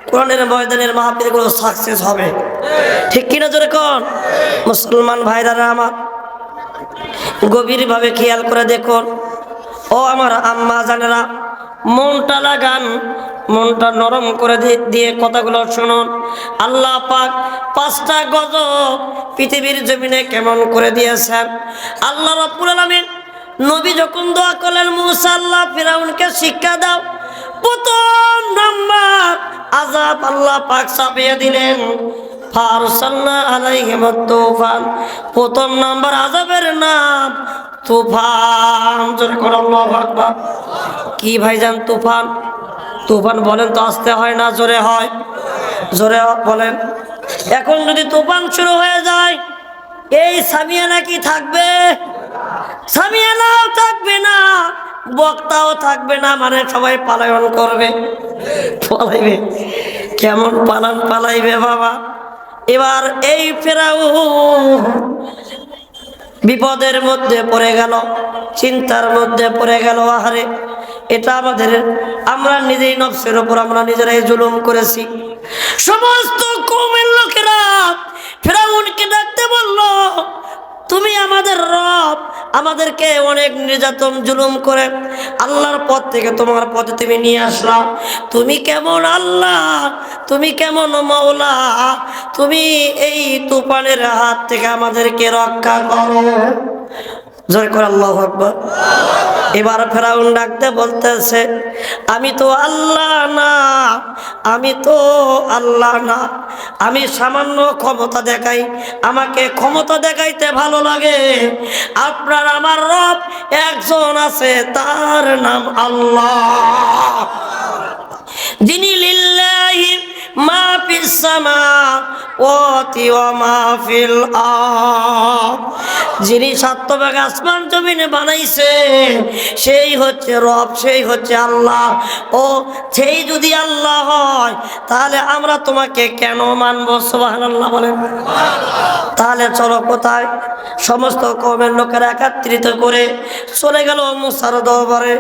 Speaker 1: কোরআনের ময়দানের মাহফিলগুলো সাকসেস হবে, ঠিক কিনা জোরে কোন? মুসলমান ভাইরা আমার গভীরভাবে খেয়াল করে দেখুন, ও আমার আম্মা জানেরা, মনটা লাগান, মনটা নরম করে দিয়ে কথাগুলো শুনুন। আল্লাহ পাক 5টা গজব পৃথিবীর জমিনে কেমন করে দিয়েছেন। আল্লাহ রাব্বুল আলামিন নবী যখন দোয়া করলেন, মুসা আল্লাহ ফিরাউনকে শিক্ষা দাও, প্রথম নাম্বার আযাব আল্লাহ পাক চাপিয়ে দিলেন, ফারসালনা আলাইহিম তুফান। প্রথম নাম্বার আযাবের নাম তুফান। জোরে করে আল্লাহু আকবার। কি ভাইজান তুফান? তুফান বলেন তো আসতে হয় না জোরে হয়? জোরে বলেন। এখন যদি তুফান শুরু হয়ে যায়, এই সামিয়ানা কি থাকবে? সামিয়ানাও থাকবে না, বক্তাও থাকবে না, মানে সবাই পালায়ন করবে, পালাইবে। কেমন পালাইবে বাবা। এবার এই ফেরাউন বিপদের মধ্যে পড়ে গেল, চিন্তার মধ্যে পড়ে গেল। আহারে, এটা আমরা নিজেই নফসের উপর আমরা নিজেরাই জুলুম করেছি। সমস্ত কওমের লোকেরা ফেরাউনকে ডাকতে বলল, তুমি আমাদের রব, আমাদেরকে অনেক নির্যাতন জুলুম করে আল্লাহর পথ থেকে তোমার পথে তুমি নিয়ে আসলাম। তুমি কেমন আল্লাহ, তুমি কেমন মাওলা, তুমি এই তুফানের হাত থেকে আমাদেরকে রক্ষা করো। জয় করে আল্লাহু আকবার। এবার ফেরাউন ডাকতে বলতেছে, আমি তো আল্লাহ না, আমি তো আল্লাহ না, আমি সামান্য ক্ষমতা দেখাই, আমাকে ক্ষমতা দেখাইতে ভালো লাগে। আপনার আমার রব একজন আছে, তার নাম আল্লাহ, যিনি লিল্লাহি মা ফিস সামাওয়াতি ওয়া মা ফিল আরদ, যিনি 7 ভাগ আসমান জমিনে বানাইছে, সেই হচ্ছে রব, সেই হচ্ছে আল্লাহ। ও সেই যদি আল্লাহ হয় তাহলে আমরা তোমাকে কেন মানবো? সুবহানাল্লাহ বলেন। তাহলে চলো কোথায়? সমস্ত কওমের লোকেরা একত্রিত করে চলে গেল মুসার দরবারে।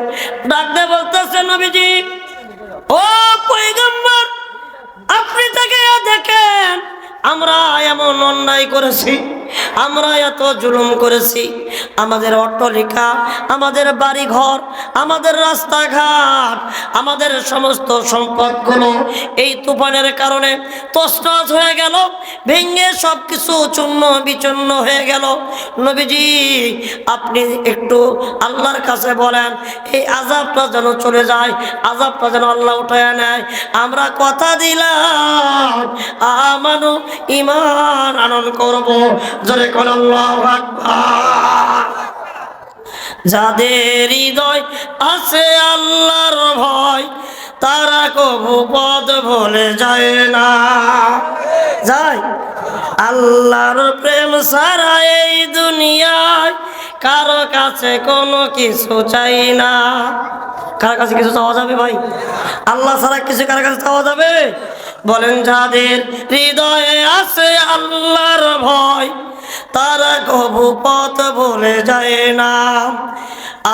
Speaker 1: ডাকতে বলতেছে, নবীজি, ও পয়গম্বর, আপনি তাকে দেখেন, আমরা এমন অন্যায় করেছি, আমরা এত জুলুম করেছি, আমাদের অট্টালিকা, আমাদের বাড়ি ঘর, আমাদের রাস্তাঘাট, আমাদের সমস্ত সম্পদগুলো এই তুফানের কারণে তছনছ হয়ে গেল, ভেঙে সব কিছু চূর্ণ বিচূর্ণ হয়ে গেল। নবীজি, আপনি একটু আল্লাহর কাছে বলেন, এই আযাবটা যেন চলে যায়, আযাবটা যেন আল্লাহ উঠায় নেয়। আমরা কথা দিলাম আমানু, ঈমান আনয়ন করব। জোরে করে আল্লাহু আকবার। যাদের হৃদয় আছে আল্লাহর ভয়, তারা কবু পথ ভুলে যায় না। যায় আল্লাহর প্রেম ছাড়া এই দুনিয়ায় কারো কাছে কোনো কিছু চাই না। কার কাছে কিছু চাওয়া যাবে ভাই? আল্লাহ ছাড়া কিছু কার কাছে চাওয়া যাবে? বলেন, যাদের হৃদয়ে আছে আল্লাহর ভয়, তারা কবু পথ ভুলে যায় না।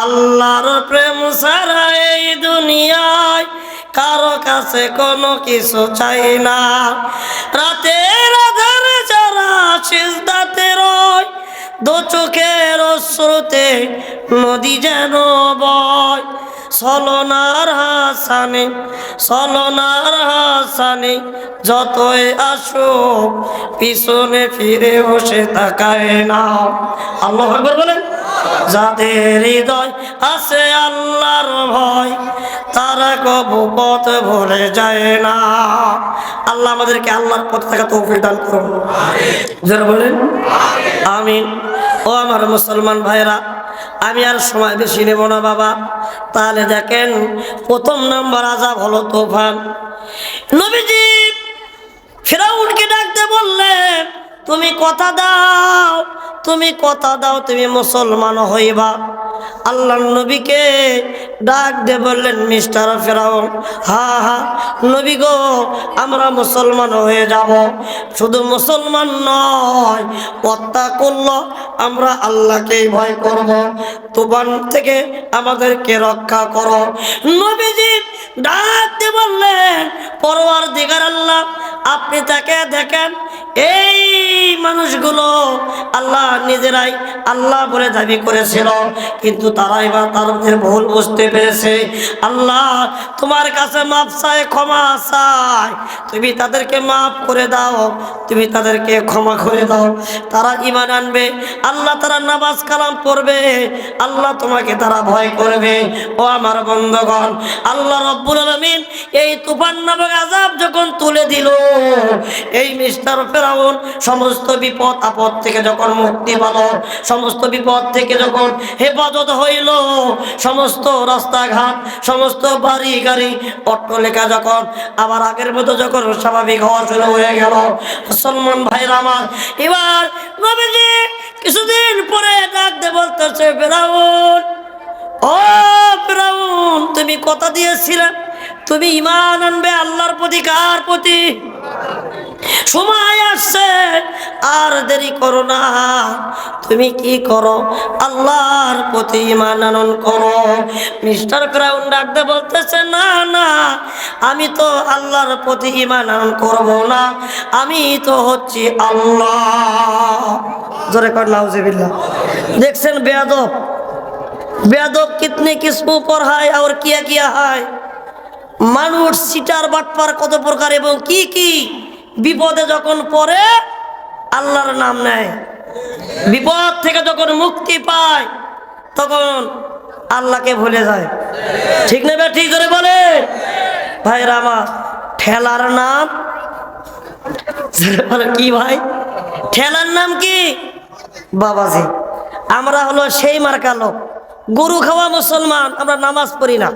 Speaker 1: আল্লাহর প্রেম ছাড়া এই দুনিয়ায় কারো কাছে কোনো কিছু চাই না। রাতের আধারে যারা সিজদাতে রয়, দু চোখের অশ্রুতে নদী যেন বয়। ছলনার হাসানে, ছলনার হাসানে যতই আসুক, পিছনে ফিরে বসে তাকায় না। আল্লাহু আকবার বলেন। যাদের হৃদয় আছে আল্লাহর ভয় তারা কবু পথ ভুলে যায় না। আল্লাহ আমাদেরকে আল্লাহর পথে থাকা তৌফিক দান করুন, যারা বলেন আমিন। ও আমার মুসলমান ভাইরা, আমি আর সময় বেশি নেব না বাবা। তাহলে দেখেন, প্রথম নাম্বার আযাব হলো তুফান। নবীজি ফিরাউনকে ডাকতে বললেন, তুমি কথা দাও, তুমি কথা দাও, তুমি মুসলমান হইবা। আল্লাহ নবীকে ডাক দিয়ে বললেন, মিস্টার ফিরাউন, হ্যাঁ হ্যাঁ নবী গো, আমরা মুসলমান হয়ে যাব। শুধু মুসলমান নয়, ওয়াত্তাকুল্লাহ, আমরা আল্লাহকেই ভয় করব। তুফান থেকে আমাদেরকে রক্ষা করো। নবীজি ডাক দিয়ে বললেন, পরওয়ারদিগার আল্লাহ, আপনি তাকে দেখেন, এই মানুষগুলো আল্লাহ নিজেরাই আল্লাহ বলে দাবি করেছিল, কিন্তু তারা এবার তাদের ভুল বুঝতে পেরেছে। আল্লাহ তোমার কাছে মাফ চায়, ক্ষমা চায়, তুমি তাদেরকে মাফ করে দাও, তুমি তাদেরকে ক্ষমা করে দাও। তারা ঈমান আনবে আল্লাহ, তারা নামাজ কালাম পড়বে আল্লাহ, তোমাকে তারা ভয় করবে। ও আমার বন্ধুগণ, আল্লাহ রাব্বুল আলামিন এই তুফান নামক আযাব যখন তুলে দিল, এই মিস্টার ফিরাউন সমস্ত বিপদ আপদ থেকে যখন মুক্তি পেল, সমস্ত বিপদ থেকে যখন হেফাজত হইল, সমস্ত রাস্তাঘাট, সমস্ত বাড়ি গাড়ি অট্টালিকা যখন আবার আগের মতো যখন স্বাভাবিক হওয়া শুরু হয়ে গেল, মুসলমান ভাইরা আমার, এবার নবীজি কিছুদিন পরে ডাক দিয়ে বলতেছে, ফিরাউন, ও ফিরাউন, তুমি কথা দিয়েছিলে তুমি ঈমান আনবে আল্লাহর প্রতি। কার প্রতি? সময় আসছে, আর দেরি করো না, তুমি কি করো, আল্লাহর প্রতি ঈমান আনয়ন করো। মিস্টার ফিরাউন ডাকতে বলতেছে, না না, আমি তো আল্লাহর প্রতি ঈমান আনয়ন করব না, আমি তো হচ্ছি আল্লাহ। জোরে কর নাউজুবিল্লাহ। দেখছেন বেয়াদব, বেয়াদব কিতনে কিসমু পর হায় और किया किया है। মানুষ সিটার বাটপার কত প্রকার এবং কি কি বিপদে যখন পড়ে আল্লাহর নাম নেয়, বিপদ থেকে যখন মুক্তি পায় তখন আল্লাহকে ভুলে যায়। ঠিক না বে ঠিক করে বলে ভাইরা আমার, ঠেলার নাম কি ভাই, ঠেলার নাম কি বাবাজি। আমরা হলো সেই মার্কা লোক, গরু খাওয়া মুসলমান, আমরা নামাজ পড়ি না।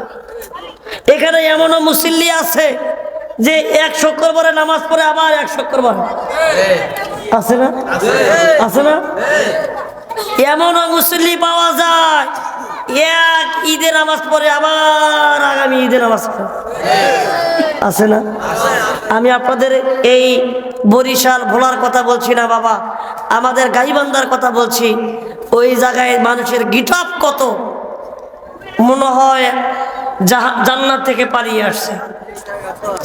Speaker 1: এখানে এমনও মুসল্লি আছে যে 1 শুক্রবারে নামাজ পড়ে আবার 1 শুক্রবার আছে না, আছে না? এমনও মুসল্লি পাওয়া যায় এক ঈদে নামাজ পড়ে আবার আগামী ঈদে নামাজ পড়ে, আছে না? আমি আপনাদের এই বরিশাল ভোলার কথা বলছি না বাবা, আমাদের গাইবান্ধার কথা বলছি। ওই জায়গায় মানুষের গিটাপ কত, মনে হয় জান্নাত থেকে পালিয়ে আসছে।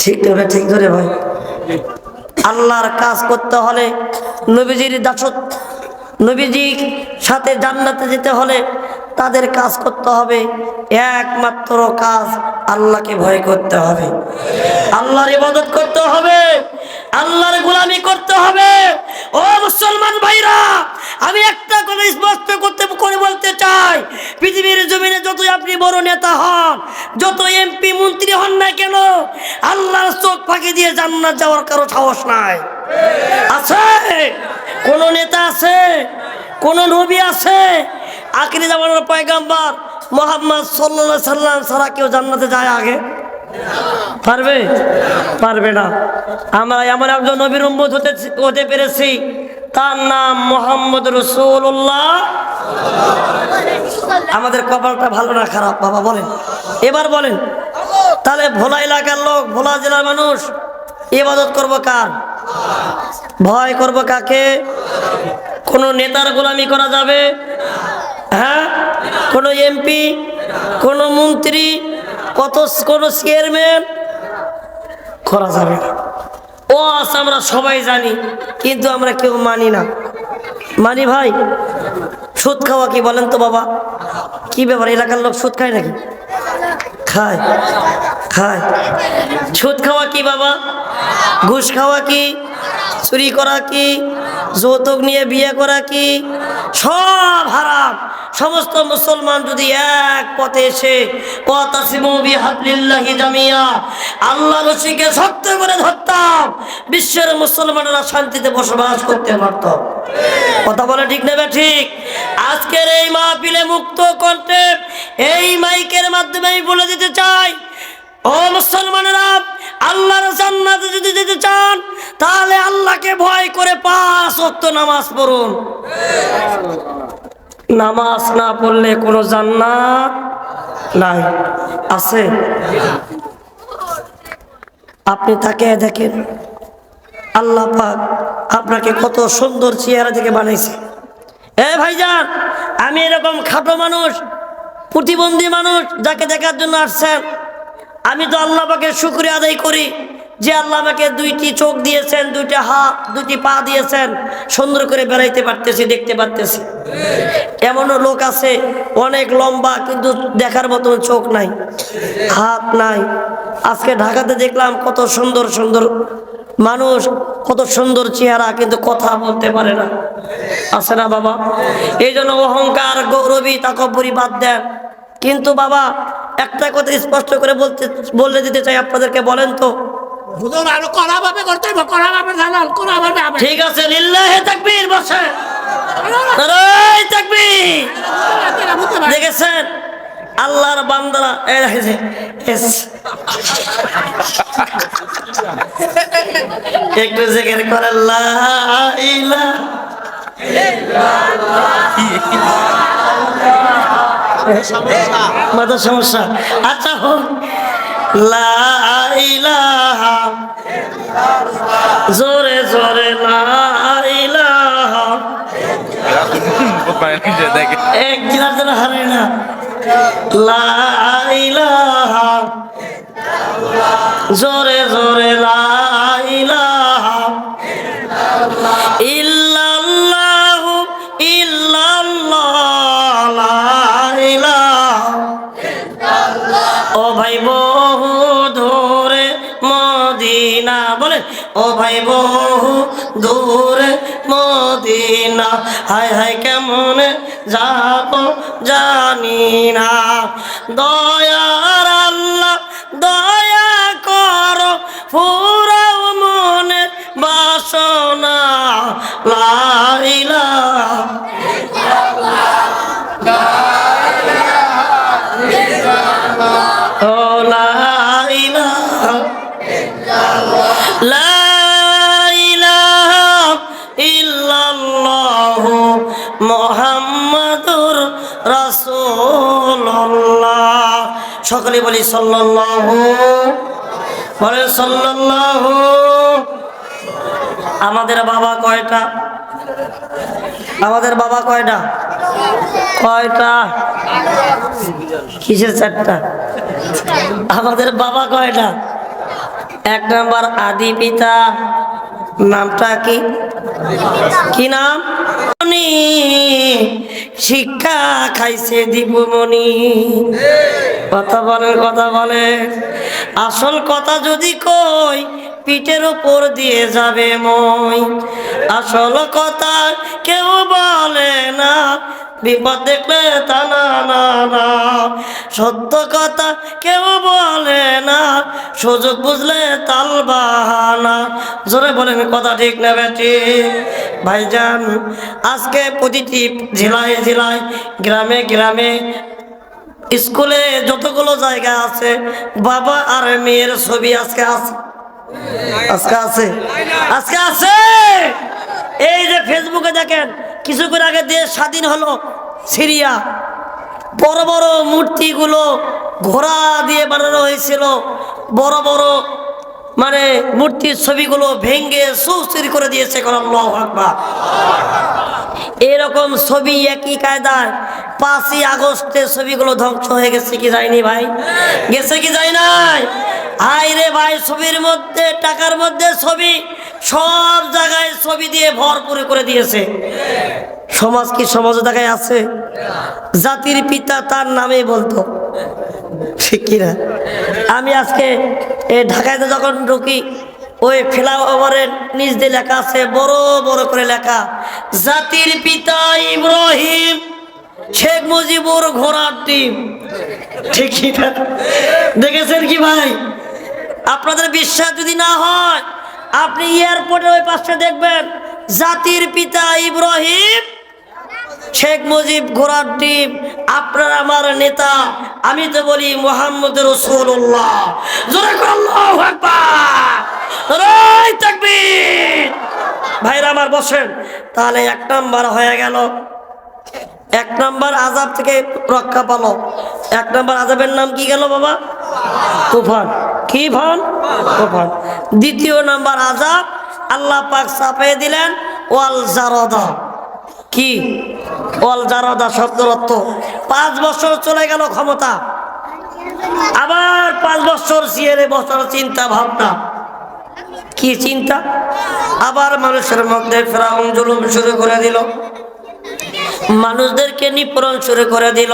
Speaker 1: ঠিক ধরে ঠিক ধরে ভাই, আল্লাহর কাজ করতে হলে, নবীজির দাসত্ব, নবীজির সাথে জান্নাতে যেতে হলে তাদের কাজ করতে হবে। একমাত্র কাজ আল্লাহকে ভয় করতে হবে, আল্লাহর ইবাদত করতে হবে, আল্লাহর গোলামি করতে হবে। ও মুসলমান ভাইরা, আমি একটা কথা স্পষ্ট করে বলতে চাই, পৃথিবীর জমিনে যতই আপনি বড় নেতা হন, যত এমপি মন্ত্রী হন না কেন, আল্লাহর চোখ ফাঁকি দিয়ে জান্নাত যাওয়ার কারো সাহস নাই। আছে কোন নেতা আছে, কোন নবী আছে, আখিরি জামানার পয়গাম্বর মুহাম্মদ সাল্লাল্লাহু আলাইহি সাল্লাম ছাড়া কেউ জান্নাতে যায় আগে? পারবে? পারবে না। আমরা এমন একজন নবীর উম্মত হতে পেরেছি, তার নাম মুহাম্মদ রাসূলুল্লাহ। আমাদের কপালটা ভালো না খারাপ বাবা বলেন? এবার বলেন, তাহলে ভোলা এলাকার লোক, ভোলা জেলার মানুষ ইবাদত করবো কার? ভয় করবো কাকে? কোন নেতার গোলামি করা যাবে? হ্যাঁ, কোন এমপি, কোন মন্ত্রী, কোন চেয়ারম্যান করা যাবে না। ও আচ্ছা, আমরা সবাই জানি, কিন্তু আমরা কেউ মানি না। মানি ভাই? সুদ খাওয়া কি বলেন তো বাবা? কি ব্যাপার, এলাকার লোক সুদ খায় নাকি? খায়, খায়। সুদ খাওয়া কি বাবা? ঘুষ খাওয়া কি? চুরি করা কি? যৌতুক নিয়ে বিয়ে করা কি? সব হারাম। সমস্ত মুসলমান যদি এক পথে এসে ওয়াতাসিমু বিহাবলিল্লাহি জামিয়া আল্লাহর রশিকে শক্ত করে ধরতাম, বিশ্বের মুসলমানেরা শান্তিতে বসবাস করতে পারত। কথা বলে ঠিক নেবে ঠিক? আজকের এই মাহফিলে মুক্ত কণ্ঠে এই মাইকের মাধ্যমে আমি বলে দিতে চাই, ও মুসলমানেরা, আল্লাহর জান্নাতে যদি যেতে চান তাহলে আল্লাহকে ভয় করে 5 ওয়াক্ত নামাজ পড়ুন। নামাজ না পড়লে কোনো জান্নাত নাই। আছে? আপনি তাকে দেখেন, আল্লাহ পাক আপনাকে কত সুন্দর চেহারা থেকে বানাইছে। এ ভাইজান, আমি এরকম খাটো মানুষ, প্রতিবন্ধী মানুষ যাকে দেখার জন্য আসছেন, আমি তো আল্লাহ পাকের শুকরিয়া আদায় করি যে আল্লাহ আমাকে 2টি চোখ দিয়েছেন, 2টি হাত, 2টি পা দিয়েছেন, সুন্দর করে বেড়াইতে পারতেছি, দেখতে পারতেছি। এমনও লোক আছে অনেক লম্বা কিন্তু দেখার মতন চোখ নাই, হাত নাই। আজকে ঢাকাতে দেখলাম কত সুন্দর সুন্দর মানুষ, কত সুন্দর চেহারা, কিন্তু কথা বলতে পারে না। আছে না বাবা? এই জন্য অহংকার, গৌরবী, তাকব্বুরি বাদ দেন। কিন্তু বাবা একটা কথা স্পষ্ট করে বলে দিতে চাই আপনাদেরকে। বলেন তো, ঠিক আছে, লিল্লাহি তাকবীর, বসে নারায়ে তাকবীর। দেখেছেন আল্লাহর বান্দারা একটু জিকির করে লা ইলাহা মাথার সমস্যা। আচ্ছা হোক, লা ইলাহা, জোরে জোরে লা ইলাহা, এক দিনের জন্য হারে না। লা ইলাহা, জোরে জোরে লা ইলাহা ইল্লাল্লাহু ইল্লাল্লাহ, লা ইলাহা। ও ভাই বহু দূরে মদিনা, বলে ও ভাই বহু দূরে মদিনা, হায় হায় কেমনে যাব জানি না। দয়ার আল্লাহ দয়া করো, ফুরাও মনের বাসনা, লা ইলাহা ও লা ইলাহা লা ইলাহা ইল্লাল্লাহু মুহাম্মাদুর রাসূলুল্লাহ। সকলে বলি সাল্লাল্লাহু, বলে সাল্লাল্লাহু। আমাদের বাবা কয়টা? আমাদের বাবা কয়টা? কয়টা? কিসের 4টা? আমাদের বাবা কয়টা? 1 নাম্বার আদি পিতা, নামটা কি? কি নাম? শিক্ষা খাইছে দীপুমণি। কথা বলেন, কথা বলেন। আসল কথা যদি কই পিঠের উপর দিয়ে যাবে মই। আসল কথা কেউ বলে না, বিপদ দেখলে তা না না না। সত্য কথা কেউ বলে না, সুযোগ বুঝলে তাল বাহানা। জোরে বলেন, কথা ঠিক না বেটি? ভাইজান, আজকে প্রতিটি জেলায় জেলায়, গ্রামে গ্রামে, স্কুলে যতগুলো জায়গা আছে, বাবা আর মেয়ের ছবি আজকে আছে। আজকে আছে, আজকে আছে। এই যে ফেসবুকে দেখেন, কিছুক্ষণ আগে দেশ স্বাধীন হলো সিরিয়া, বড় বড় মূর্তিগুলো ঘোড়া দিয়ে বানানো হয়েছিল, বড় বড় মানে মূর্তির ছবিগুলো ভেঙ্গে সুস্থির করে দিয়েছে। আল্লাহু আকবার। এরকম ছবি একই কায়দায় 5ই আগস্টের ছবিগুলো ধ্বংস হয়ে গেছে কি যায়নি ভাই? গেছে কি যায় নাই? হাই রে ভাই, ছবির মধ্যে, টাকার মধ্যে ছবি, সব জায়গায় ছবি দিয়ে ভরপুর করে দিয়েছে। সমাজ কি সমাজ জায়গায় আছে? জাতির পিতা তার নামে বলতো, ঠিক কিনা? আমি আজকে ঢাকাতে যখন ঢুকি, ওই ফ্লাইওভারের নিচ দিয়ে লেখা আছে, বড় বড় করে লেখা, জাতির পিতা ইব্রাহিম শেখ মুজিবুর ঘোড়ার ডিম, ঠিকই না? দেখেছেন কি ভাই? আপনাদের বিশ্বাস যদি না হয়, আপনি এয়ারপোর্টের ওই পাশে দেখবেন জাতির পিতা ইব্রাহিম, শেখ মুজিব ঘোড়ার ডিম, আপনার আমার নেতা, আমি তো বলি মুহাম্মদ রাসূলুল্লাহ। জোরে করে আল্লাহু আকবার, নারায়ে তাকবীর। ভাইরা আমার বসেন। তাহলে 1 নাম্বার হয়ে গেল, 1 নাম্বার আযাব থেকে রক্ষা পালো। 1 নাম্বার আযাবের নাম কি গেল বাবা? তুফান। কি ভান? তুফান। 2য় নাম্বার আযাব আল্লাহ পাক চাপিয়ে দিলেন ওয়াল জারাদা। কি? ওয়াল জারাদা শব্দের অর্থ 5 বছর চলে গেল ক্ষমতা, আবার 5 বছর সিয়ারে বছর চিন্তা ভাবনা। কি চিন্তা? আবার মানুষের মধ্যে ফেরাউন জুলুম শুরু করে দিল, মানুষদেরকে নিপীড়ন শুরু করে দিল,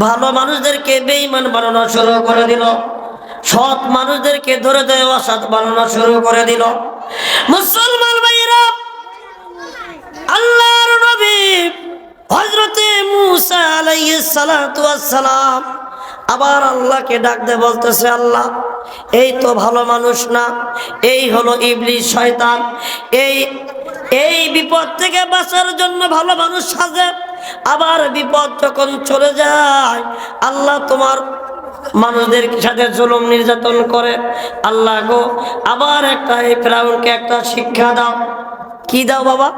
Speaker 1: ভালো মানুষদেরকে বেঈমান বানানো শুরু করে দিল, সৎ মানুষদেরকে ধরে ধরে অসৎ বানানো শুরু করে দিল। মুসলমান ভাইরা, আল্লাহর নবী হযরতে মূসা আলাইহিস সালাতু ওয়াস সালাম আবার আল্লাহকে ডাক দিয়ে বলতেছে, আল্লাহ এই তো ভালো মানুষ না, এই হলো ইবলিস শয়তান, এই বিপদ থেকে বাঁচার জন্য ভালো মানুষ সাজে, আবার বিপদ যখন চলে যায় আল্লাহ তোমার মানুষদের সাথে জুলুম নির্যাতন করে। আল্লাহ গো, আবার এই ফেরাউনকে একটা শিক্ষা দাও। কি দাও বাবা?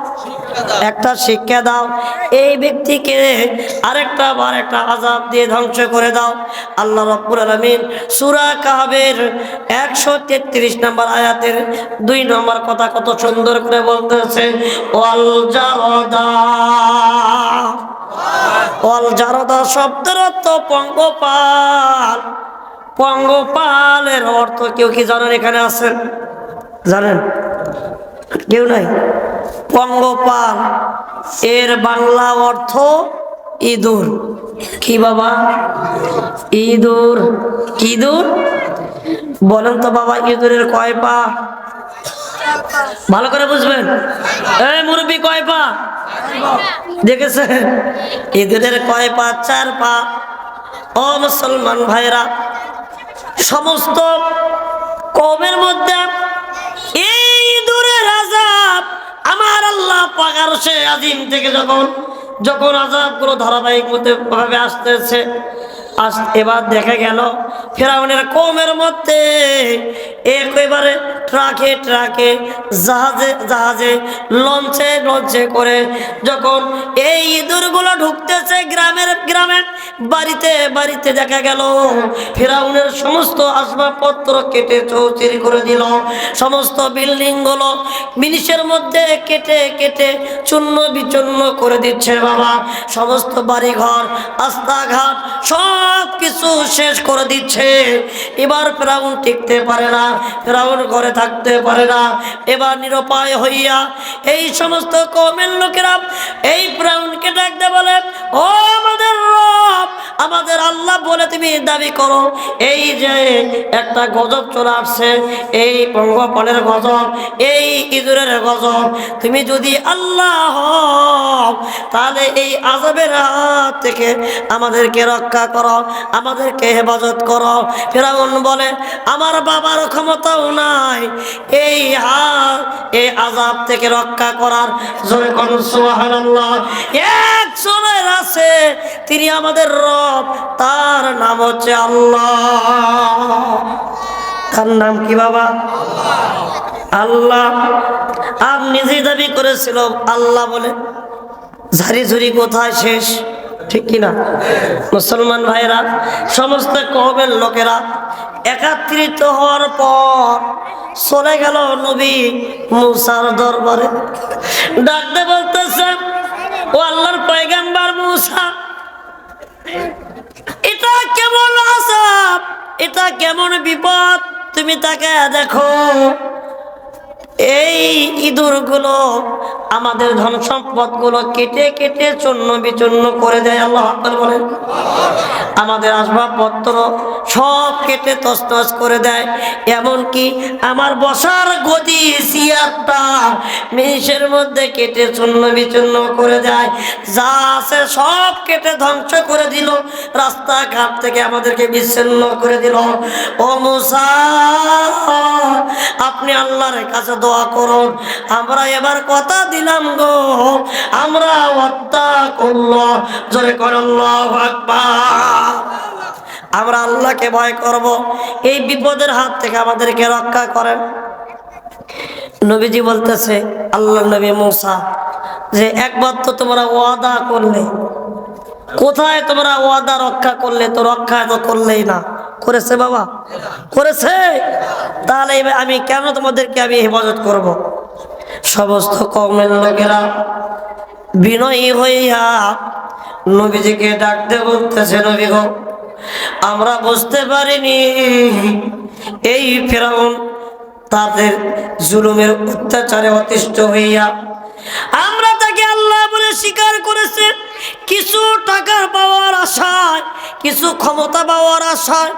Speaker 1: একটা শিক্ষা দাও। এই ব্যক্তিকে আরেকটা আযাব দিয়ে ধ্বংস করে দাও। আল্লাহ রাব্বুল আলামিন সূরা কাহফের 133 নম্বর আয়াতের 2 নম্বর কথা কত সুন্দর করে বলতেছে, ওয়াল জারাদা। ওয়াল জারাদা শব্দের অর্থ পঙ্গপাল। পঙ্গপালের অর্থ কেউ কি জানেন? এখানে আছেন, জানেন? কেউ নাই? পঙ্গপাল এর বাংলা অর্থ ইঁদুর। কি বাবা? ইঁদুর। কি ইঁদুর বলেন তো বাবা? ইঁদুরের কয় পা? ভালো করে বুঝবেন। এই মুরব্বি, কয় পা? দেখেছেন? ইঁদুরের কয় পা? 4 পা। ও মুসলমান ভাইরা, সমস্ত কওমের মধ্যে এই ইঁদুরের আযাব আমার আল্লাহ পাক আরশে আজিম থেকে যখন আযাবগুলো ধারাবাহিক ভাবে আসতেছে, এবার দেখা গেল ফেরাউনের কওমের মধ্যে একেবারে ট্রাকে ট্রাকে, জাহাজে জাহাজে, লঞ্চে লঞ্চে করে যখন এই ইঁদুরগুলো ঢুকতেছে গ্রামে বাড়িতে বাড়িতে, দেখা গেল ফেরাউনের সমস্ত আসবাবপত্র কেটে চৌচির করে দিল, সমস্ত বিল্ডিংগুলো মিনিটের মধ্যে কেটে কেটে চূর্ণ বিচূর্ণ করে দিচ্ছে বাবা। সমস্ত বাড়িঘর, রাস্তাঘাট সব কিছু শেষ করে দিচ্ছে। এবার ফেরাউন টিকতে পারে না, ফেরাউন ঘরে থাকতে পারে না। এবার নিরুপায় হইয়া এই সমস্ত কওমের লোকেরা এই ফেরাউনকে ডাকতে বলে, ও আমাদের রব, আমাদের আল্লাহ বলে তুমি দাবি করো, এই যে একটা গজব চলে আসছে, এই পঙ্গপালের গজব, এই ইঁদুরের গজব, তুমি যদি আল্লাহ হও তাহলে এই আযাবের হাত থেকে আমাদেরকে রক্ষা করো, আমাদেরকে হেফাজত করো। ফেরাউন বলে, আমার বাবার ক্ষমতাও নাই এই আযাব থেকে রক্ষা করার। জোরে করুন সুবহানাল্লাহ। একজনের আছে, তিনি আমাদের রব, তার নাম হচ্ছে আল্লাহ। তার নাম কি বাবা? আল্লাহ। আর নিজে দাবি করেছিল আল্লাহ বলে। ঝাড়ি ঝুড়ি কোথায় শেষ? ঠিক কিনা মুসলমান ভাইরা? সমস্ত কওমের লোকেরা একত্রিত হওয়ার পর চলে গেল নবী মূসার দরবারে। ডাকতে বলতেছে, ও আল্লাহর পয়গম্বর মূসা, এটা কেমন আযাব, এটা কেমন বিপদ, তুমি তাকে দেখো। এই ইঁদুরগুলো আমাদের ধন সম্পদ গুলো কেটে কেটে চূর্ণ বিচূর্ণ করে দেয়। আল্লাহু আকবার বলেন। আমাদের আসবাবপত্র সব কেটে তছনছ করে দেয়। এমনকি আমার বসার গদি চেয়ারটা মেঝের মধ্যে কেটে চূর্ণ বিচূর্ণ করে দেয়। যা আছে সব কেটে ধ্বংস করে দিল, রাস্তাঘাট থেকে আমাদেরকে বিচ্ছিন্ন করে দিল। ও মুসা, আপনি আল্লাহর কাছে দোয়া করুন, আমরা এবার কথা দিলাম গো, আমরা ওয়াত্তাকুল্লাহ, জোরে করুন আল্লাহু আকবার। আমরা আল্লাহকে ভয় করব, এই বিপদের হাত থেকে আমাদেরকে রক্ষা করেন। নবীজি বলতেছে, আল্লাহ নবী মুসা, যে একবার তো তোমরা ওয়াদা করলে, কোথায় তোমরা ওয়াদা রক্ষা করলে? তো রক্ষা তো করলেই না। করেছে বাবা? করেছে। তাহলে আমি কেন তোমাদেরকে আমি হেফাজত করব? সমস্ত কওমের লোকেরা বিনয়ী হইয়া নবীজিকে ডাকতে বলতেছে, নবী গো, আমরা বুঝতে পারিনি এই ফিরআউন তাদের জুলুমের অত্যাচারে অতিষ্ঠ হইয়া আমরা তাকে আল্লাহ বলে স্বীকার করেছে। কিছু টাকা পাওয়ার আশায়, কিছু ক্ষমতা পাওয়ার আশায়,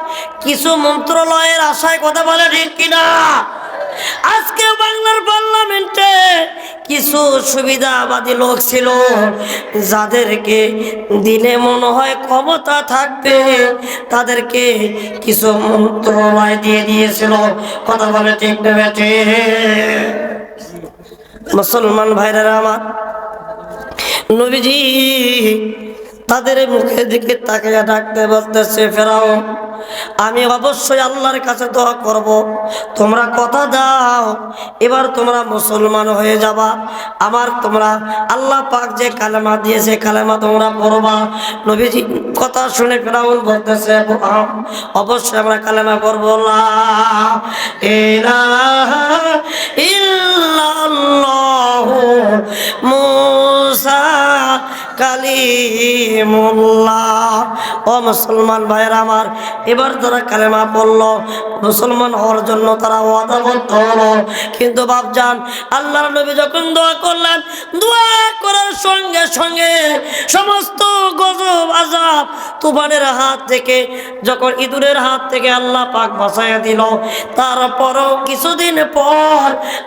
Speaker 1: কিছু মন্ত্রণালয়ের আশায়, কথা বলে ঠিক কিনা? আজকে বাংলার পার্লামেন্টে কিছু সুবিধাবাদী লোক ছিল, যাদেরকে দিলে মনে হয় ক্ষমতা থাকবে, তাদেরকে কিছু মন্ত্রণালয় দিয়ে দিয়েছিল। কথা বলে ঠিক না বেঠে? মুসলমান ভাইরা আমার, নবীজি তাদের মুখের দিকে তাকিয়ে ডাকতে বলতেছে, ফেরাউন, আমি অবশ্যই আল্লাহর কাছে দোয়া করব, তোমরা কথা দাও এবার তোমরা মুসলমান হয়ে যাবা। তোমরা আল্লাহ পাক যে কালেমা দিয়েছে কালেমা তোমরা পড়বা। নবীজি কথা শুনে ফেরাউন বলতেছে, অবশ্যই আমরা কালেমা পড়বো, লা ইলাহা ইল্লাল্লাহু মুসা কালিমুল্লাহ। ও মুসলমান ভাইয়েরা আমার, এবার তারা কালেমা পড়ল, মুসলমান হওয়ার জন্য তারা ওয়াদাবদ্ধ হলো। কিন্তু বাপজান, আল্লাহর নবী যখন দোয়া করলেন, দোয়া করার সঙ্গে সঙ্গে সমস্ত গজব আযাব তুফানের হাত থেকে, যখন ইঁদুরের হাত থেকে আল্লাহ পাক বাঁচাইয়া দিল, তারপরও কিছুদিন পর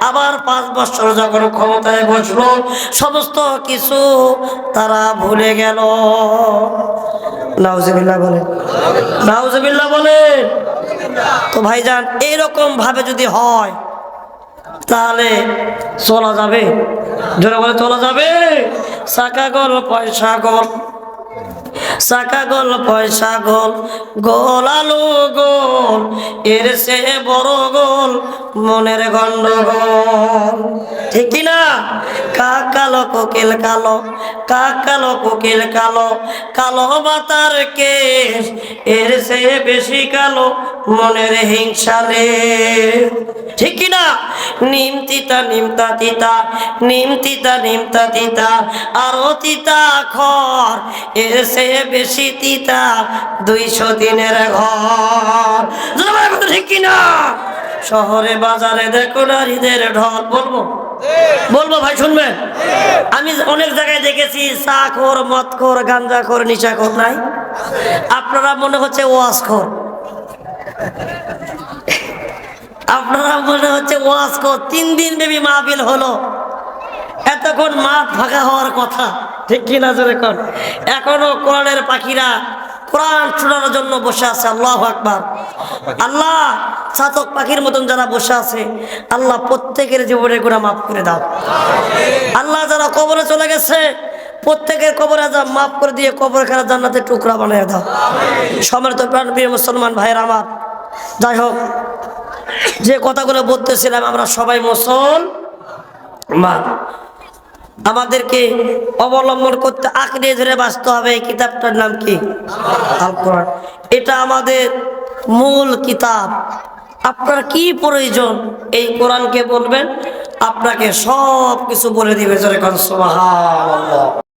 Speaker 1: আবার 5 বছর যখন ক্ষমতায় বসলো, সমস্ত কিছু তারা ভুলে গেল। নাউজুবিল্লাহ বলে, নাউজুবিল্লাহ বলে। তো ভাইজান, এইরকম ভাবে যদি হয় তাহলে চলা যাবে? জোরে বলে চলা যাবে? চাকা গোল পয়সা গোল, চাকা গোল পয়সা গোল, গোল আলু গোল, এর সে বড় গোল মনের গন্ডগোল। ঠিক কিনা? কাক কালো কোকিল কালো, কাক কালো কোকিল কালো, কালো বাতার কেশ, এর সে বেশি কালো মনের হিংসালে। ঠিক কিনা? নিম তিতা নিমতা তিতা, নিম তিতা নিমতা তিতা, আরো তিতা খর, এর সে বেশি তিতা 200 দিনের ঘর। ঠিক কিনা? শহরে বাজারে দেখো নারীদের ঢল। বলবো বলবো ভাই, শুনবেন? আমি অনেক জায়গায় দেখেছি চা খোর, মদ খোর, গাঞ্জা খোর, নিশা খোর নাই? আপনারা মনে হচ্ছে ওয়াজ খোর, আপনারা মনে হচ্ছে ওয়াজ খোর। 3 দিন ব্যাপী মাহফিল হলো, এতক্ষণ মাঠ ফাঁকা হওয়ার কথা, ঠিক কিনা জোরে কর? এখনো কোরআনের পাখিরা কোরআন শোনার জন্য বসে আছে। আল্লাহু আকবার। আল্লাহ, চাতক পাখির মতন যারা বসে আছে, আল্লাহ প্রত্যেকের জীবনের গুনাহ মাফ করে দাও। আল্লাহ, যারা কবরে চলে গেছে, প্রত্যেকের কবরে আযাব মাফ করে দিয়ে কবরখানা জান্নাতের টুকরা বানিয়ে দাও। সম্মানিত প্রাণপ্রিয় মুসলমান ভাইয়ের আমার, যাই হোক, যে কথাগুলো বলতেছিলাম, আমরা সবাই মুসলমান, আমাদেরকে অবলম্বন করতে আঁকড়ে ধরে বাঁচতে হবে। এই কিতাবটার নাম কি? আল কোরআন। এটা আমাদের মূল কিতাব। আপনার কি প্রয়োজন এই কোরআনকে বলবেন, আপনাকে সব কিছু বলে দিবে। সুবহানাল্লাহ।